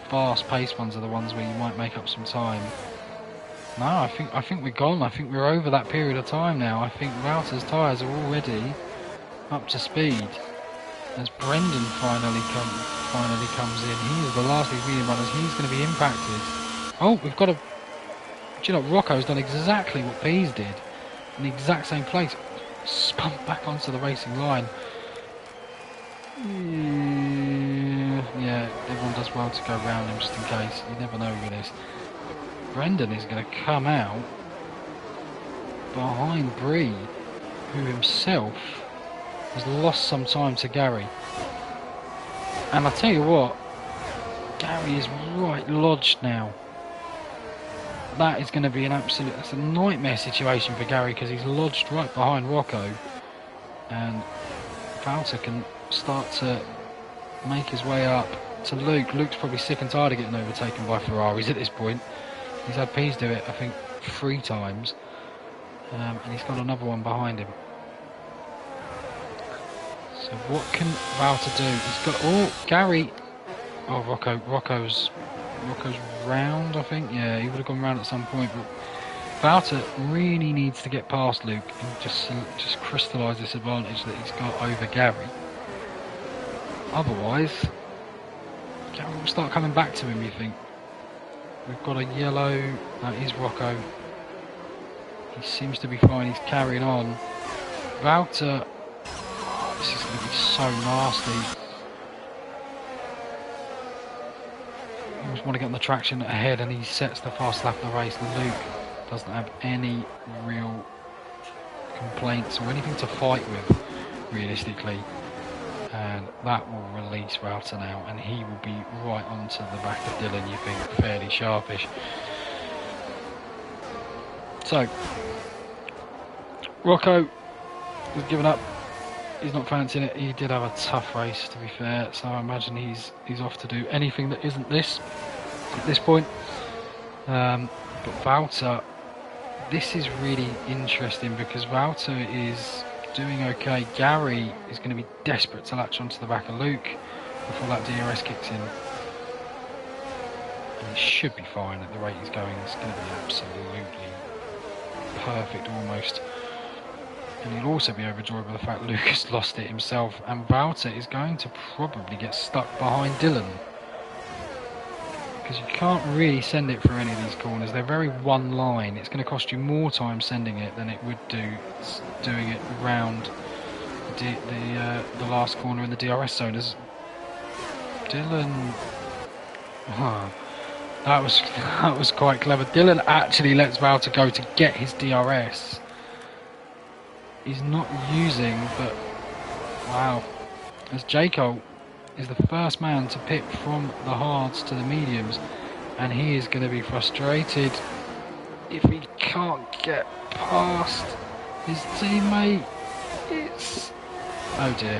fast-paced ones are the ones where you might make up some time. No, I think we're gone. I think we're over that period of time now. I think Wouter's tyres are already up to speed. As Brendan finally comes in, he is the last of these medium runners. He's going to be impacted. Oh, we've got a. Do you know, Rocco's done exactly what Pease did in the exact same place. Spun back onto the racing line. Yeah, everyone does well to go around him just in case. You never know with this. Brendan is going to come out behind Bree, who himself has lost some time to Gary. And I tell you what, Gary is right lodged now. That is going to be that's a nightmare situation for Gary, because he's lodged right behind Rocco, and Wouter can start to make his way up to Luke. Luke's probably sick and tired of getting overtaken by Ferraris at this point. He's had Pease do it, I think, 3 times, and he's got another one behind him. So what can Wouter do? He's got Gary. Oh, Rocco's round, I think. Yeah, he would have gone round at some point, but Wouter really needs to get past Luke and just crystallise this advantage that he's got over Gary. Otherwise, Gary will start coming back to him, you think. We've got a yellow. That is Rocco. He seems to be fine. He's carrying on. Wouter. Oh, this is going to be so nasty. He just want to get on the traction ahead, and he sets the fast lap of the race. Luke doesn't have any real complaints or anything to fight with, realistically. And that will release Wouter now, and he will be right onto the back of Dylan, you think, fairly sharpish. So, Rocco has given up. He's not fancying it. He did have a tough race, to be fair, so I imagine he's off to do anything that isn't this at this point. But Wouter, this is really interesting, because Wouter is doing okay. Gary is going to be desperate to latch onto the back of Luke before that DRS kicks in. And he should be fine at the rate he's going. It's going to be absolutely perfect almost. And he'll also be overjoyed by the fact Luke has lost it himself, and Wouter is going to probably get stuck behind Dylan, because you can't really send it through any of these corners. They're very one line. It's going to cost you more time sending it than it would do doing it around the last corner in the DRS zone. As Dylan, that was quite clever. Dylan actually lets Wouter go to get his DRS. He's not using, but wow, as Jaco is the first man to pit from the hards to the mediums, and he is going to be frustrated if he can't get past his teammate. It's, oh dear,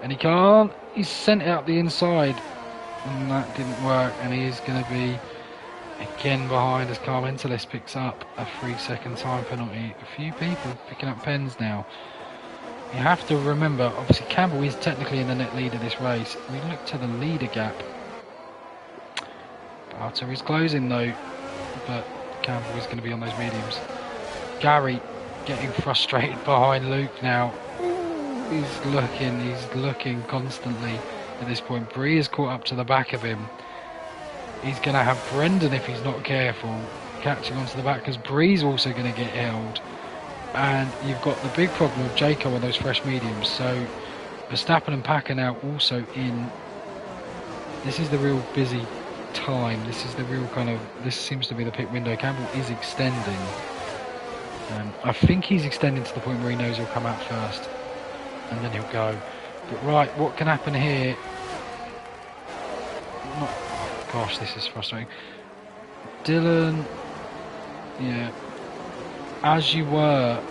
and he can't. He's sent out the inside, and that didn't work, and he is going to be again behind as Carl Interlis picks up a 3-second time penalty. A few people picking up pens now. You have to remember, obviously Campbell is technically in the net lead of this race. We look to the leader gap. Wouter is closing though, but Campbell is going to be on those mediums. Gary getting frustrated behind Luke now. He's looking constantly at this point. Bree is caught up to the back of him. He's going to have Brendan, if he's not careful, catching onto the back, because Bree's also going to get held. And you've got the big problem of Jaco on those fresh mediums. So Verstappen and Packer now also in. This is the real busy time. This is the real kind of. This seems to be the pit window. Campbell is extending. I think he's extending to the point where he knows he'll come out first. and then he'll go. But right, what can happen here? Not, gosh, this is frustrating. Dylan, yeah, as you were,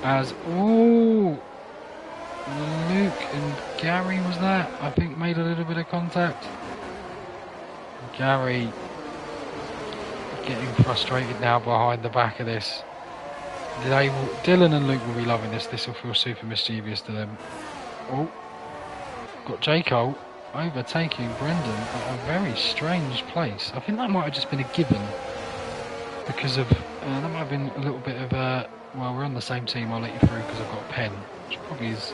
ooh, Luke and Gary, was that? I think made a little bit of contact. Gary getting frustrated now behind the back of this. Dylan and Luke will be loving this. This will feel super mischievous to them. Oh, got J. Cole overtaking Brendan at a very strange place. I think that might have just been a given because of that might have been a little bit of a well, we're on the same team, I'll let you through because I've got a pen, which probably is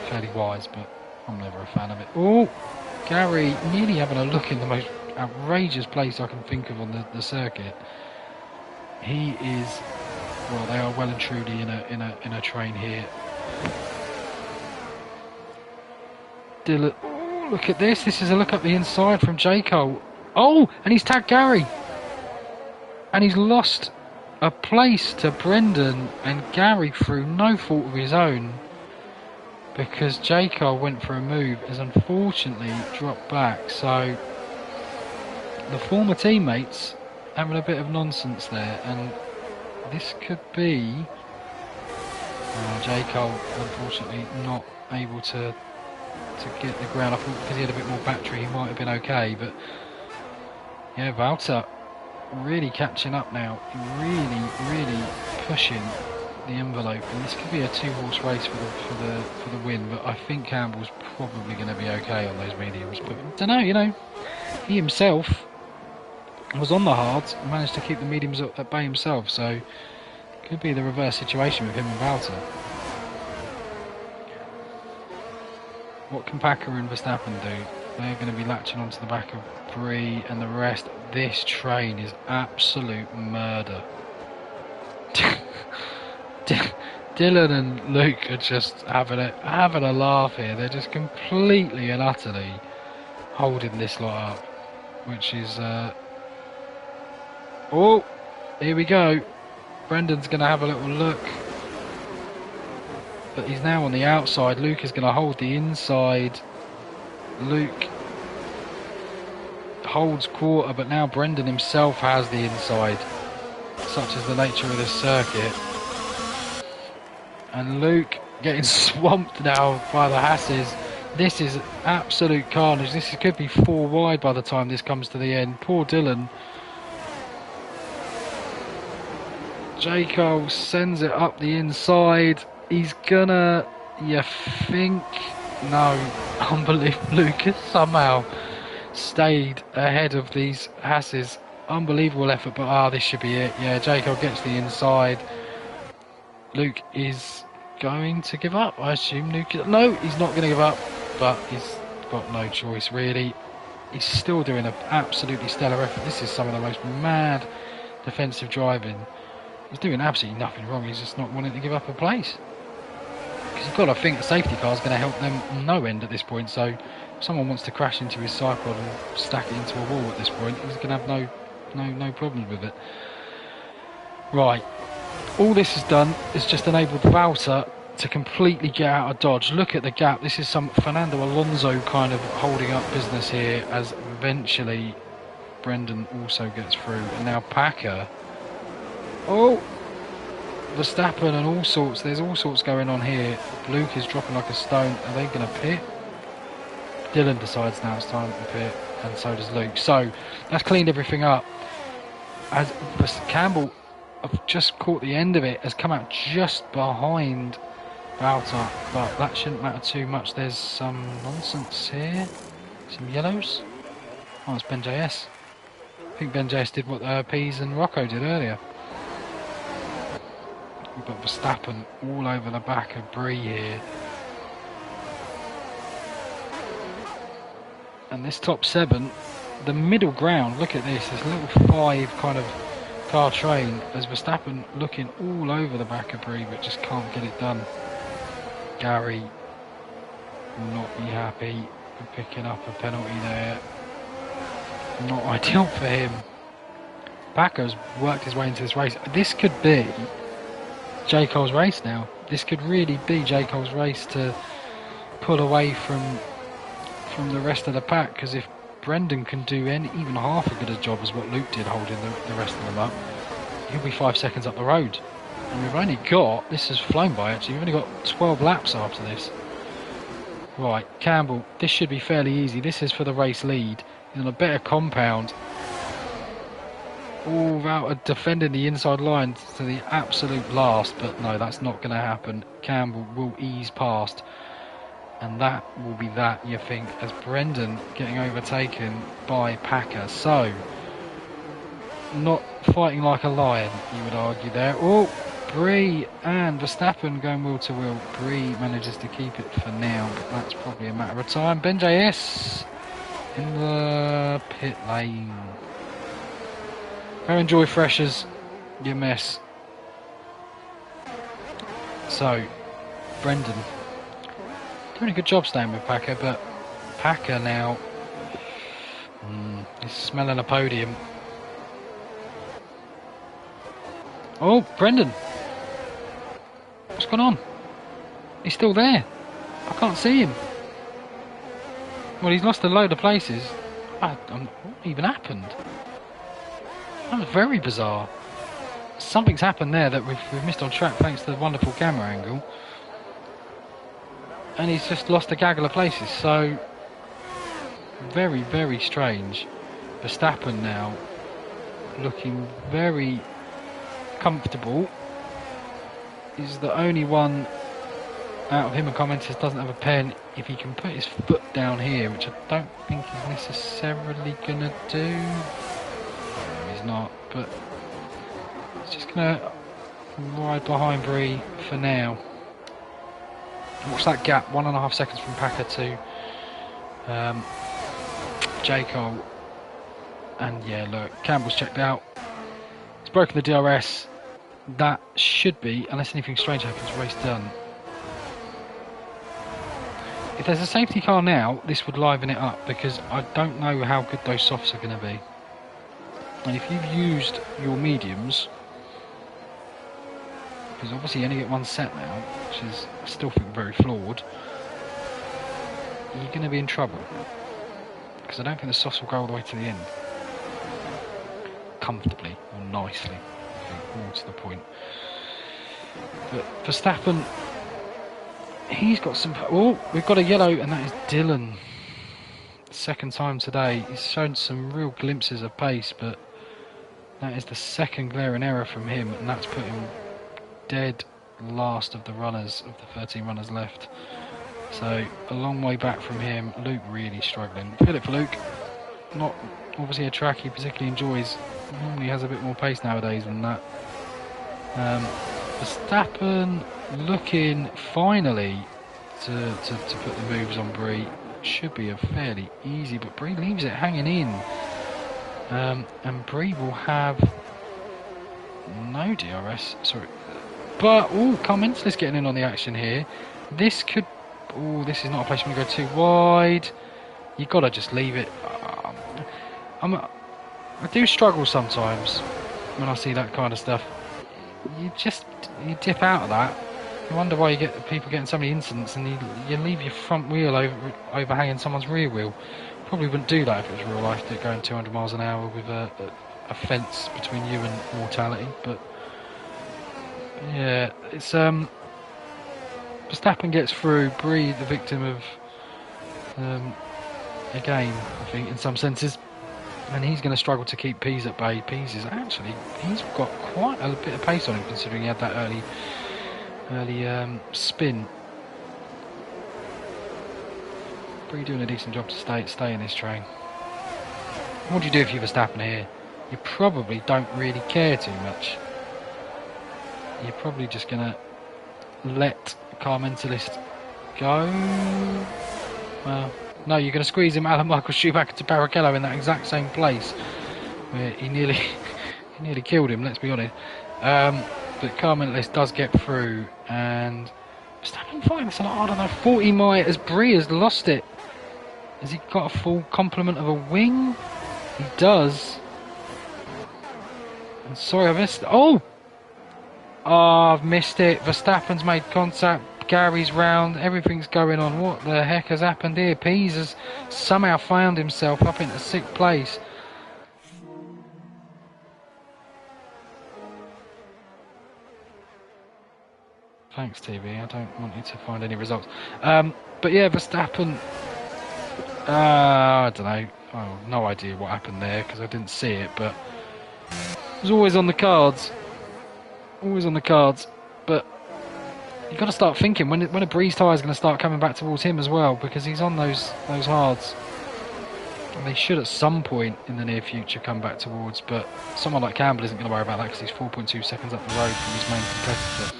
fairly wise, but I'm never a fan of it. Oh, Gary nearly having a look in the most outrageous place I can think of on the circuit. He is, well, they are well and truly in a train here. Dylan, oh, look at this. This is a look up the inside from J. Cole. Oh, and he's tagged Gary. And he's lost a place to Brendan and Gary through no fault of his own. Because J. Cole went for a move, has unfortunately dropped back. So the former teammates having a bit of nonsense there. And this could be J. Cole unfortunately not able to get the ground. I thought because he had a bit more battery he might have been okay, but yeah, Valter really catching up now, really pushing the envelope, and this could be a 2-horse race for the win, but I think Campbell's probably going to be okay on those mediums, but I don't know, you know, he himself was on the hards and managed to keep the mediums at bay himself, so could be the reverse situation with him and Valter. What can Packer and Verstappen do? They're going to be latching onto the back of Brie and the rest. This train is absolute murder. Dylan and Luke are just having a laugh here. They're just completely and utterly holding this lot up, which is oh, here we go. Brendan's going to have a little look. But he's now on the outside. Luke is going to hold the inside. Luke holds quarter, but now Brendan himself has the inside. Such is the nature of this circuit. And Luke getting swamped now by the Hasses. This is absolute carnage. This could be 4 wide by the time this comes to the end. Poor Dylan. J. Cole sends it up the inside. He's gonna, you think? No, unbelievable. Lucas somehow stayed ahead of these Hasses. Unbelievable effort, but this should be it. Yeah, J. Cole gets the inside. Luke is going to give up, I assume. No, he's not going to give up, but he's got no choice, really. He's still doing an absolutely stellar effort. This is some of the most mad defensive driving. He's doing absolutely nothing wrong. He's just not wanting to give up a place. Because you've got to think a safety car is going to help them no end at this point. So if someone wants to crash into his cycle and stack it into a wall at this point, he's going to have no problems with it. Right. All this has done is just enabled Valter to completely get out of dodge. Look at the gap. This is some Fernando Alonso kind of holding up business here, as eventually Brendan also gets through. And now Packer. Oh, Verstappen and all sorts. There's all sorts going on here. Luke is dropping like a stone. Are they going to pit? Dylan decides now it's time to pit, and so does Luke. So that's cleaned everything up. As Campbell, I've just caught the end of it, has come out just behind Valter, but that shouldn't matter too much. There's some nonsense here. Some yellows. Oh, it's Ben JS. I think Ben JS did what Pease and Rocco did earlier. We've got Verstappen all over the back of Brie here. And this top 7, the middle ground, look at this little 5 kind of car train, as Verstappen looking all over the back of Brie, but just can't get it done. Gary will not be happy for picking up a penalty there. Not ideal for him. Packer's worked his way into this race. This could be J. Cole's race now. This could really be J. Cole's race to pull away from the rest of the pack, because if Brendan can do even half a good a job as what Luke did holding the rest of them up, he'll be 5 seconds up the road. And we've only got, this has flown by actually, we've only got 12 laps after this. Right, Campbell, this should be fairly easy. This is for the race lead. He's on a better compound. All about defending the inside line to the absolute last, but no, that's not going to happen. Campbell will ease past. And that will be that, you think, as Brendan getting overtaken by Packer. So, not fighting like a lion, you would argue there. Oh, Brie and Verstappen going wheel to wheel. Brie manages to keep it for now, but that's probably a matter of time. Ben JS in the pit lane. Go enjoy freshers, you mess. So, Brendan doing a good job staying with Packer, but Packer now is smelling a podium. Oh, Brendan, what's going on? He's still there. I can't see him. Well, he's lost a load of places. What even happened? That was very bizarre. Something's happened there that we've missed on track thanks to the wonderful camera angle. And he's just lost a gaggle of places, so very, very strange. Verstappen now looking very comfortable. He's the only one out of him and commenters doesn't have a pen. If he can put his foot down here, which I don't think he's necessarily gonna do. No, he's not, but he's just gonna ride behind Brie for now. What's that gap? 1.5 seconds from Packer to J. Cole. And yeah, look, Campbell's checked out. He's broken the DRS. That should be, unless anything strange happens, race done. If there's a safety car now, this would liven it up, because I don't know how good those softs are going to be. And if you've used your mediums, because obviously you only get one set now, which is, I still think, very flawed, you're going to be in trouble. Because I don't think the softs will go all the way to the end. Comfortably, or nicely, I think, more to the point. But Verstappen, he's got some... Oh, we've got a yellow, and that is Dylan. Second time today. He's shown some real glimpses of pace, but that is the second glaring error from him, and that's put him dead last of the runners, of the 13 runners left. So a long way back from him. Luke really struggling. Feel it for Luke. Not obviously a track he particularly enjoys. Normally has a bit more pace nowadays than that. Verstappen looking finally to put the moves on Brie. Should be a fairly easy, but Brie leaves it hanging in. And Brie will have no DRS. Sorry. But, Carl Mentelis getting in on the action here. This could... this is not a place you want to go too wide. You've got to just leave it. I do struggle sometimes when I see that kind of stuff. You dip out of that. You wonder why you get people getting so many incidents, and you leave your front wheel overhanging someone's rear wheel. Probably wouldn't do that if it was real life, going 200 miles an hour with a fence between you and mortality. But yeah, it's Verstappen gets through. Brie the victim of a game, I think, in some senses. And he's going to struggle to keep Pease at bay. Pease is actually, he's got quite a bit of pace on him, considering he had that early spin. Brie doing a decent job to stay in this train. What do you do if you're Verstappen here? You probably don't really care too much. You're probably just going to let Car Mentalist go. Well, no, you're going to squeeze him, Alan Michael Schumacher to Barrichello in that exact same place where he nearly killed him, let's be honest. But Car Mentalist does get through, and Verstappen fighting this a lot harder than 40 miles as Brie has lost it. Has he got a full complement of a wing? He does. And sorry, I missed it. Oh, I've missed it. Verstappen's made contact. Gary's round. Everything's going on. What the heck has happened here? Pease has somehow found himself up into 6th place. Thanks, TV. I don't want you to find any results. But yeah, Verstappen. I don't know. Oh, no idea what happened there because I didn't see it, but it was always on the cards. Always on the cards. But you've got to start thinking when a Breeze tyre is going to start coming back towards him as well, because he's on those hards. And they should at some point in the near future come back towards, but someone like Campbell isn't going to worry about that because he's 4.2 seconds up the road from his main competitor.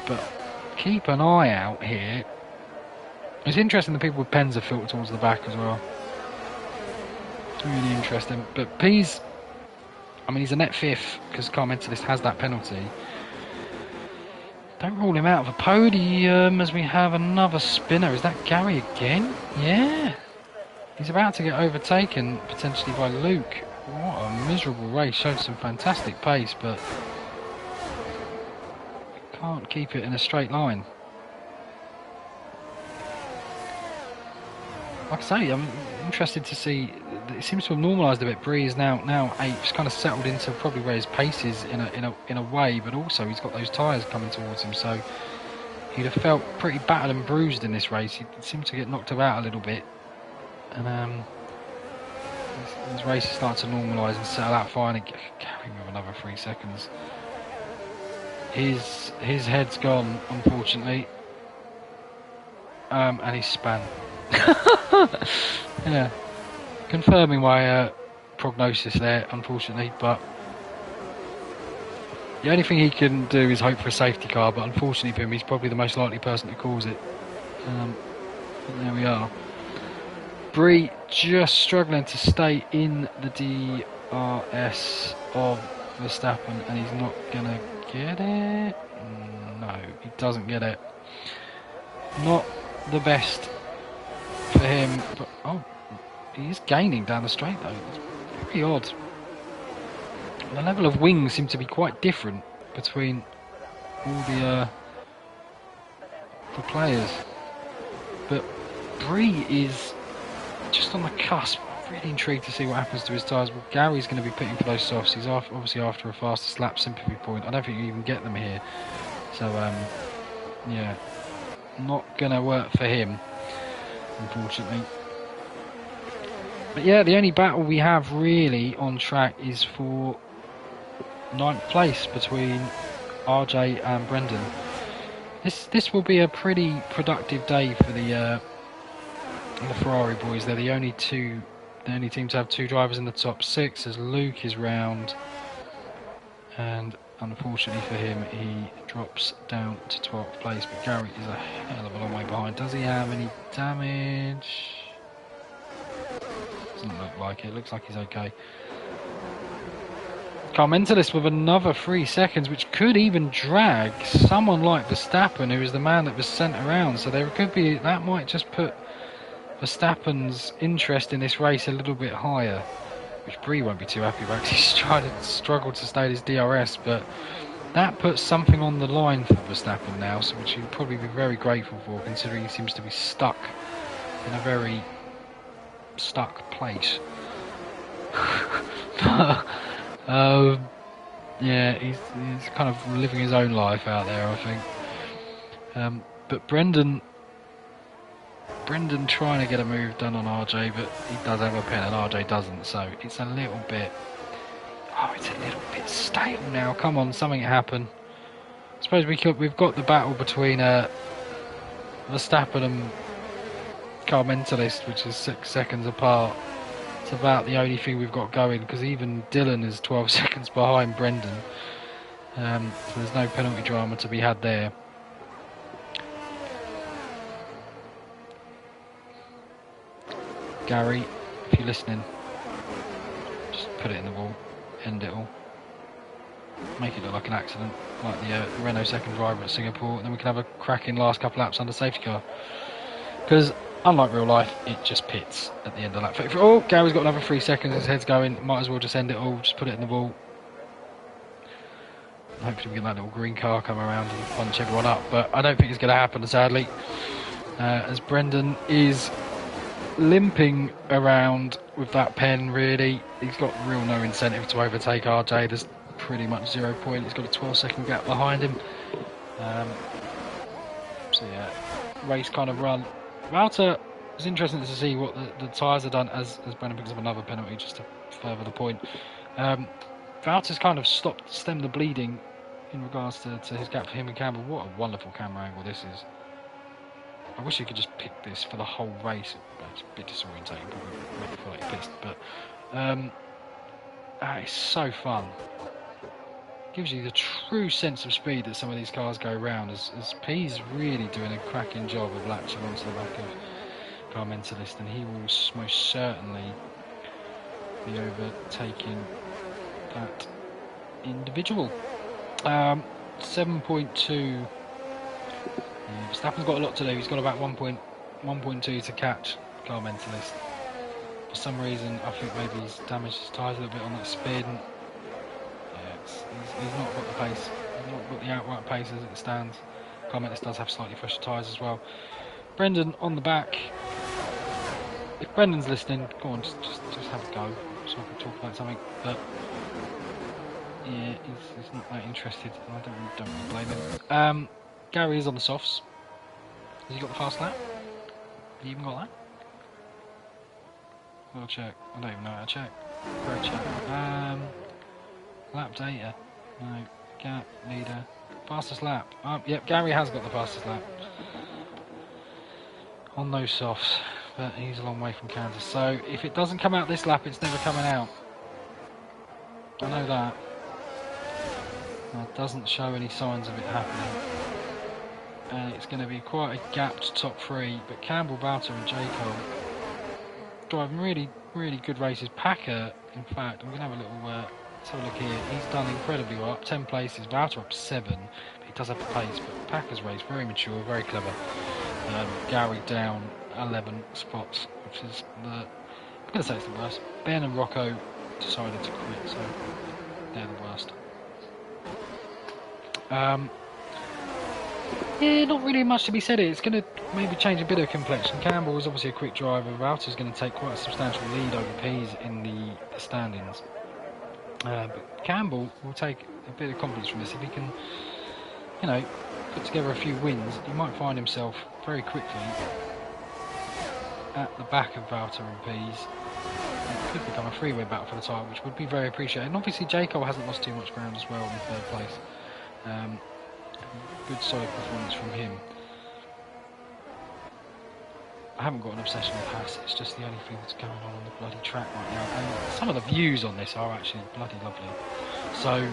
But keep an eye out here. It's interesting the people with pens are filtered towards the back as well. It's really interesting. But Pease, I mean, he's a net 5th because Car Mentalist has that penalty. Don't rule him out of a podium as we have another spinner. Is that Gary again? Yeah. He's about to get overtaken potentially by Luke. What a miserable race. Showed some fantastic pace, but can't keep it in a straight line. Like I say, I'm interested to see. It seems to have normalised a bit. Bree is now 8th. He's kind of settled into probably where his pace is in a way, but also he's got those tyres coming towards him, so he'd have felt pretty battered and bruised in this race. He seemed to get knocked about a little bit, and his race is starting to normalise and settle out fine. Carrying with another 3 seconds. His head's gone, unfortunately, and he's span. Yeah, confirming my prognosis there, unfortunately, but the only thing he can do is hope for a safety car, but unfortunately for him, he's probably the most likely person to cause it. But there we are. Bree just struggling to stay in the DRS of Verstappen, and he's not gonna get it. No, he doesn't get it. Not the best for him, but oh, he is gaining down the straight though. It's very odd. The level of wings seem to be quite different between all the players, but Bree is just on the cusp. Really intrigued to see what happens to his tyres. Well, Gary's going to be pitting for those softs. He's obviously after a fastest lap sympathy point. I don't think you even get them here, so yeah, not going to work for him, unfortunately. But yeah, the only battle we have really on track is for 9th place between RJ and Brendan. This will be a pretty productive day for the Ferrari boys. They're the only team to have 2 drivers in the top 6, as Luke is round, and unfortunately for him, he drops down to 12th place. But Gary is a hell of a long way behind. Does he have any damage? Doesn't look like it. Looks like he's okay. Car Mentalist with another 3 seconds, which could even drag someone like Verstappen, who is the man that was sent around. So there could be, that might just put Verstappen's interest in this race a little bit higher, which Bree won't be too happy about. He's struggled to stay at his DRS, but that puts something on the line for Verstappen now, so which he'll probably be very grateful for, considering he seems to be stuck in a very stuck place. Yeah, he's kind of living his own life out there, I think. But Brendan trying to get a move done on RJ, but he does have a pen and RJ doesn't, so it's a little bit stale now. Come on, something happen. I suppose we've got the battle between Verstappen and Car Mentalist, which is 6 seconds apart. It's about the only thing we've got going, because even Dylan is 12 seconds behind Brendan, so there's no penalty drama to be had there. Gary, if you're listening, just put it in the wall, end it all, make it look like an accident, like the Renault second driver at Singapore, and then we can have a cracking last couple laps under safety car. Because unlike real life, it just pits at the end of lap. Oh, Gary's got another 3 seconds, his head's going, might as well just end it all, just put it in the wall. hopefully we get that little green car come around and punch everyone up, but I don't think it's going to happen, sadly, as Brendan is limping around with that pen. Really, he's got real no incentive to overtake RJ. There's pretty much 0 point. He's got a 12-second gap behind him. So yeah, race kind of run. Wouter, it's interesting to see what the tyres have done as Brendan picks up another penalty just to further the point. Wouter's kind of stemmed the bleeding in regards to his gap for him and Campbell. What a wonderful camera angle this is. I wish you could just pick this for the whole race. It's a bit disorientating, probably make you feel like you're pissed, but it's so fun. Gives you the true sense of speed that some of these cars go around, as P's really doing a cracking job of latching onto the back of Car Mentalist, and he will most certainly be overtaking that individual. 7.2. Verstappen's got a lot to do. He's got about 1.2 to catch Car Mentalist. For some reason, I think maybe he's damaged his tyres a little bit on that spin. He's not got the pace. He's not got the outright pace as it stands. Car Mentalist does have slightly fresher tyres as well. Brendan on the back. If Brendan's listening, go on, just have a go, so I can talk about something. But yeah, he's not that interested, and I don't really blame him. Gary is on the softs. Has he got the fast lap? Have you even got that? We'll check. I don't even know how to check. Great check. Lap data. No. Gap leader. Fastest lap. Yep, Gary has got the fastest lap on those softs, but he's a long way from Kansas. So if it doesn't come out this lap, it's never coming out. I know that. It doesn't show any signs of it happening. And it's going to be quite a gapped top three, but Campbell, Wouter and Jacob driving really, really good races. Packer, in fact, I'm going to have a little let's have a look here. He's done incredibly well, up 10 places. Wouter up 7, but he does have the pace. But Packer's race, very mature, very clever. Gary down 11 spots, which is I'm going to say it's the worst. Ben and Rocco decided to quit, so they're the worst. Yeah, not really much to be said here. It's going to maybe change a bit of complexion. Campbell is obviously a quick driver. Wouter's going to take quite a substantial lead over Pease in the standings. But Campbell will take a bit of confidence from this. If he can, put together a few wins, he might find himself very quickly at the back of Wouter and Pease. It could become a three-way battle for the title, which would be very appreciated. And obviously, Jacob hasn't lost too much ground as well in third place. Good solid performance from him. I haven't got an obsession with Haas, it's just the only thing that's going on the bloody track right now. And some of the views on this are actually bloody lovely. So,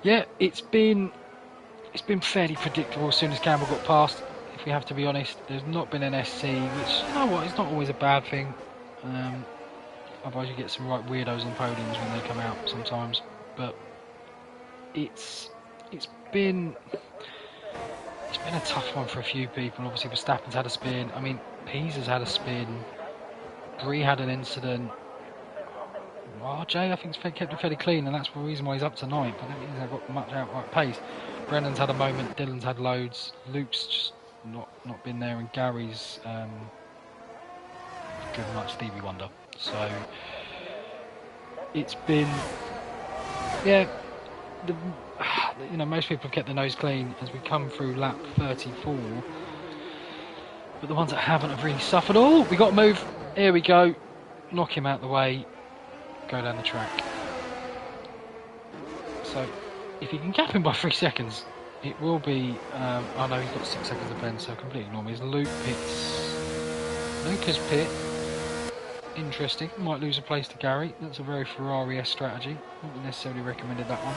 yeah, it's been fairly predictable as soon as Campbell got past, if we have to be honest. There's not been an SC, which, you know what, it's not always a bad thing. Otherwise you get some right weirdos on podiums when they come out sometimes. But it's been a tough one for a few people. Obviously Verstappen's had a spin. I mean, Pease has had a spin. Brie had an incident. RJ, I think, kept it fairly clean, and that's the reason why he's up tonight. But that means they've got much outright pace. Brennan's had a moment. Dylan's had loads. Luke's just not been there, and Gary's given much Stevie Wonder. So it's been, yeah. Most people have kept their nose clean as we come through lap 34, but the ones that haven't have really suffered. Oh, we got to move. Here we go. Knock him out the way. Go down the track. So if you can gap him by 3 seconds, it will be. I know he's got 6 seconds of pen, so completely normal. Is Luke pits? Lucas pit. Interesting. Might lose a place to Gary. That's a very Ferrari-esque strategy. Wouldn't necessarily recommended that one.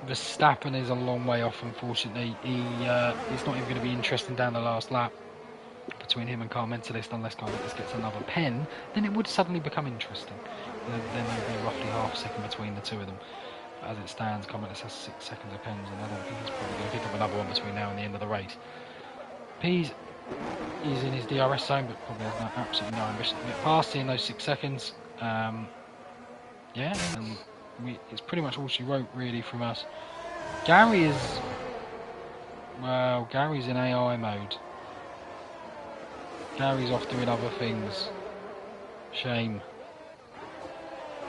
Verstappen is a long way off, unfortunately. It's not even going to be interesting down the last lap between him and Car Mentalist unless Car Mentalist gets another pen. Then it would suddenly become interesting. Then there would be roughly half a second between the two of them. But as it stands, Car Mentalist has 6 seconds of pens, and I don't think he's probably going to pick up another one between now and the end of the race. Pease is in his DRS zone, but probably has absolutely no ambition to get past in those 6 seconds. And it's pretty much all she wrote really from us. Gary is, well, Gary's in AI mode. Gary's off doing other things. Shame.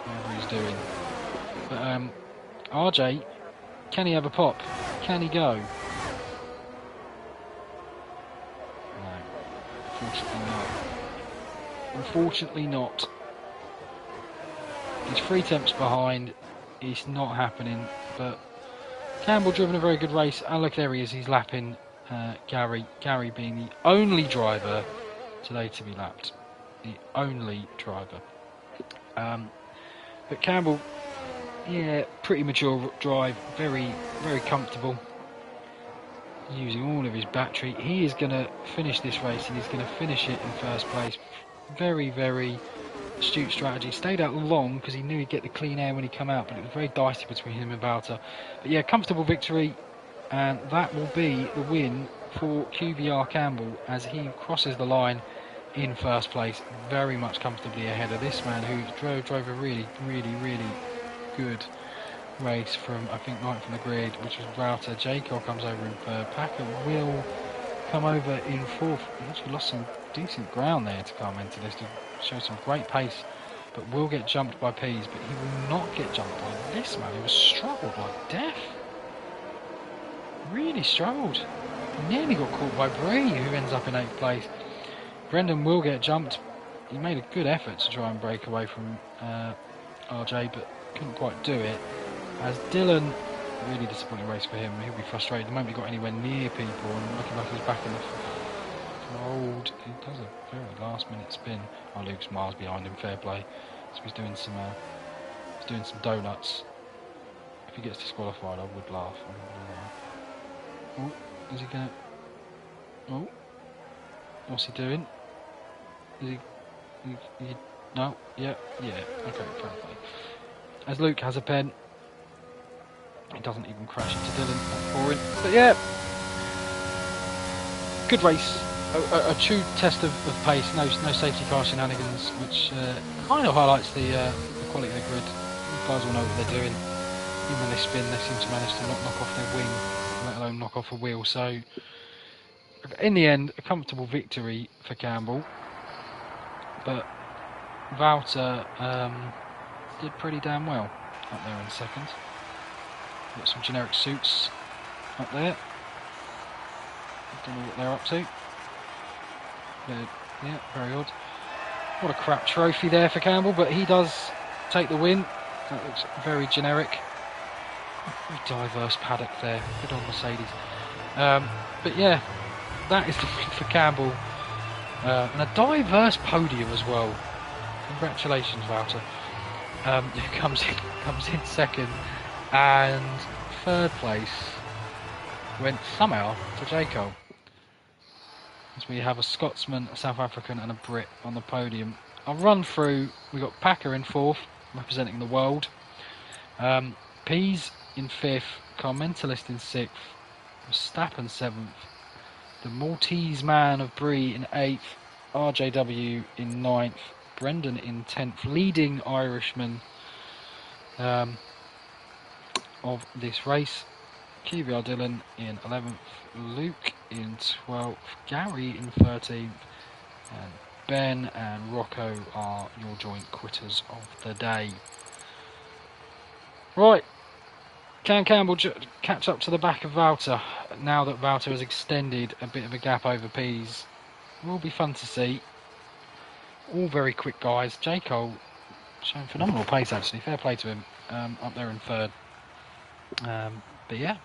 Whatever he's doing. But RJ, can he have a pop? Can he go? No. Unfortunately not. Unfortunately not. He's 3 temps behind. It's not happening. But Campbell driven a very good race. And look, there he is. He's lapping Gary. Gary being the only driver today to be lapped. The only driver. But Campbell, yeah, pretty mature drive. Very, very comfortable. Using all of his battery. He is going to finish this race and he's going to finish it in first place. Very, very astute strategy. Stayed out long because he knew he'd get the clean air when he come out, but it was very dicey between him and Valter. But yeah, comfortable victory, and that will be the win for QVR Campbell as he crosses the line in first place, very much comfortably ahead of this man who drove a really, really, really good race from, I think, ninth from the grid, which was Valter. Jacob comes over in third. Packer will come over in fourth. He actually lost some decent ground there to come into this, to show some great pace, but will get jumped by Pease, but he will not get jumped by this man who has struggled like death. Really struggled. Nearly got caught by Bree, who ends up in 8th place. Brendan will get jumped. He made a good effort to try and break away from RJ, but couldn't quite do it. As Dylan, really disappointing race for him. He'll be frustrated the moment he got anywhere near people, and looking like he's back in the fold. He does a very last minute spin. Oh, Luke's miles behind him, fair play. So he's doing some donuts. If he gets disqualified, I would laugh. Oh, is he gonna? Oh, what's he doing? Is he no? Yeah. Okay, fair play. As Luke has a pen. He doesn't even crash into Dylan. Boring. But yeah, good race. A true test of pace. No safety car shenanigans, which kind of highlights the quality of the grid. You guys all know what they're doing. Even when they spin, they seem to manage to not knock off their wing, let alone knock off a wheel. So, in the end, a comfortable victory for Campbell. But Valter did pretty damn well up there in second. Got some generic suits up there. Don't know what they're up to. Yeah, very odd. What a crap trophy there for Campbell, but he does take the win. That looks very generic. Very diverse paddock there. Good on Mercedes. But yeah, that is the win for Campbell. And a diverse podium as well. Congratulations, Valter. Who comes in second. And third place went somehow to Jacob. As we have a Scotsman, a South African and a Brit on the podium. I'll run through. We got Packer in fourth, representing the world. Pease in fifth, Carmentalist in sixth, Verstappen seventh, the Maltese man of Brie in eighth, RJW in ninth, Brendan in 10th, leading Irishman of this race. QVR Dylan in 11th, Luke in 12th, Gary in 13th, and Ben and Rocco are your joint quitters of the day. Right, can Campbell catch up to the back of Valter now that Valter has extended a bit of a gap over Pease? Will be fun to see. All very quick guys. J. Cole showing phenomenal pace actually. Fair play to him up there in third. But yeah,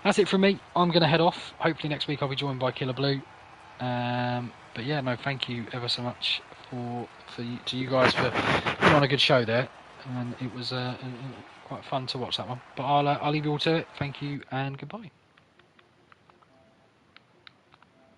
that's it from me. I'm going to head off. Hopefully next week I'll be joined by Killer Blue. But yeah, no, thank you ever so much to you guys for putting on a good show there. And it was quite fun to watch that one. But I'll leave you all to it. Thank you and goodbye.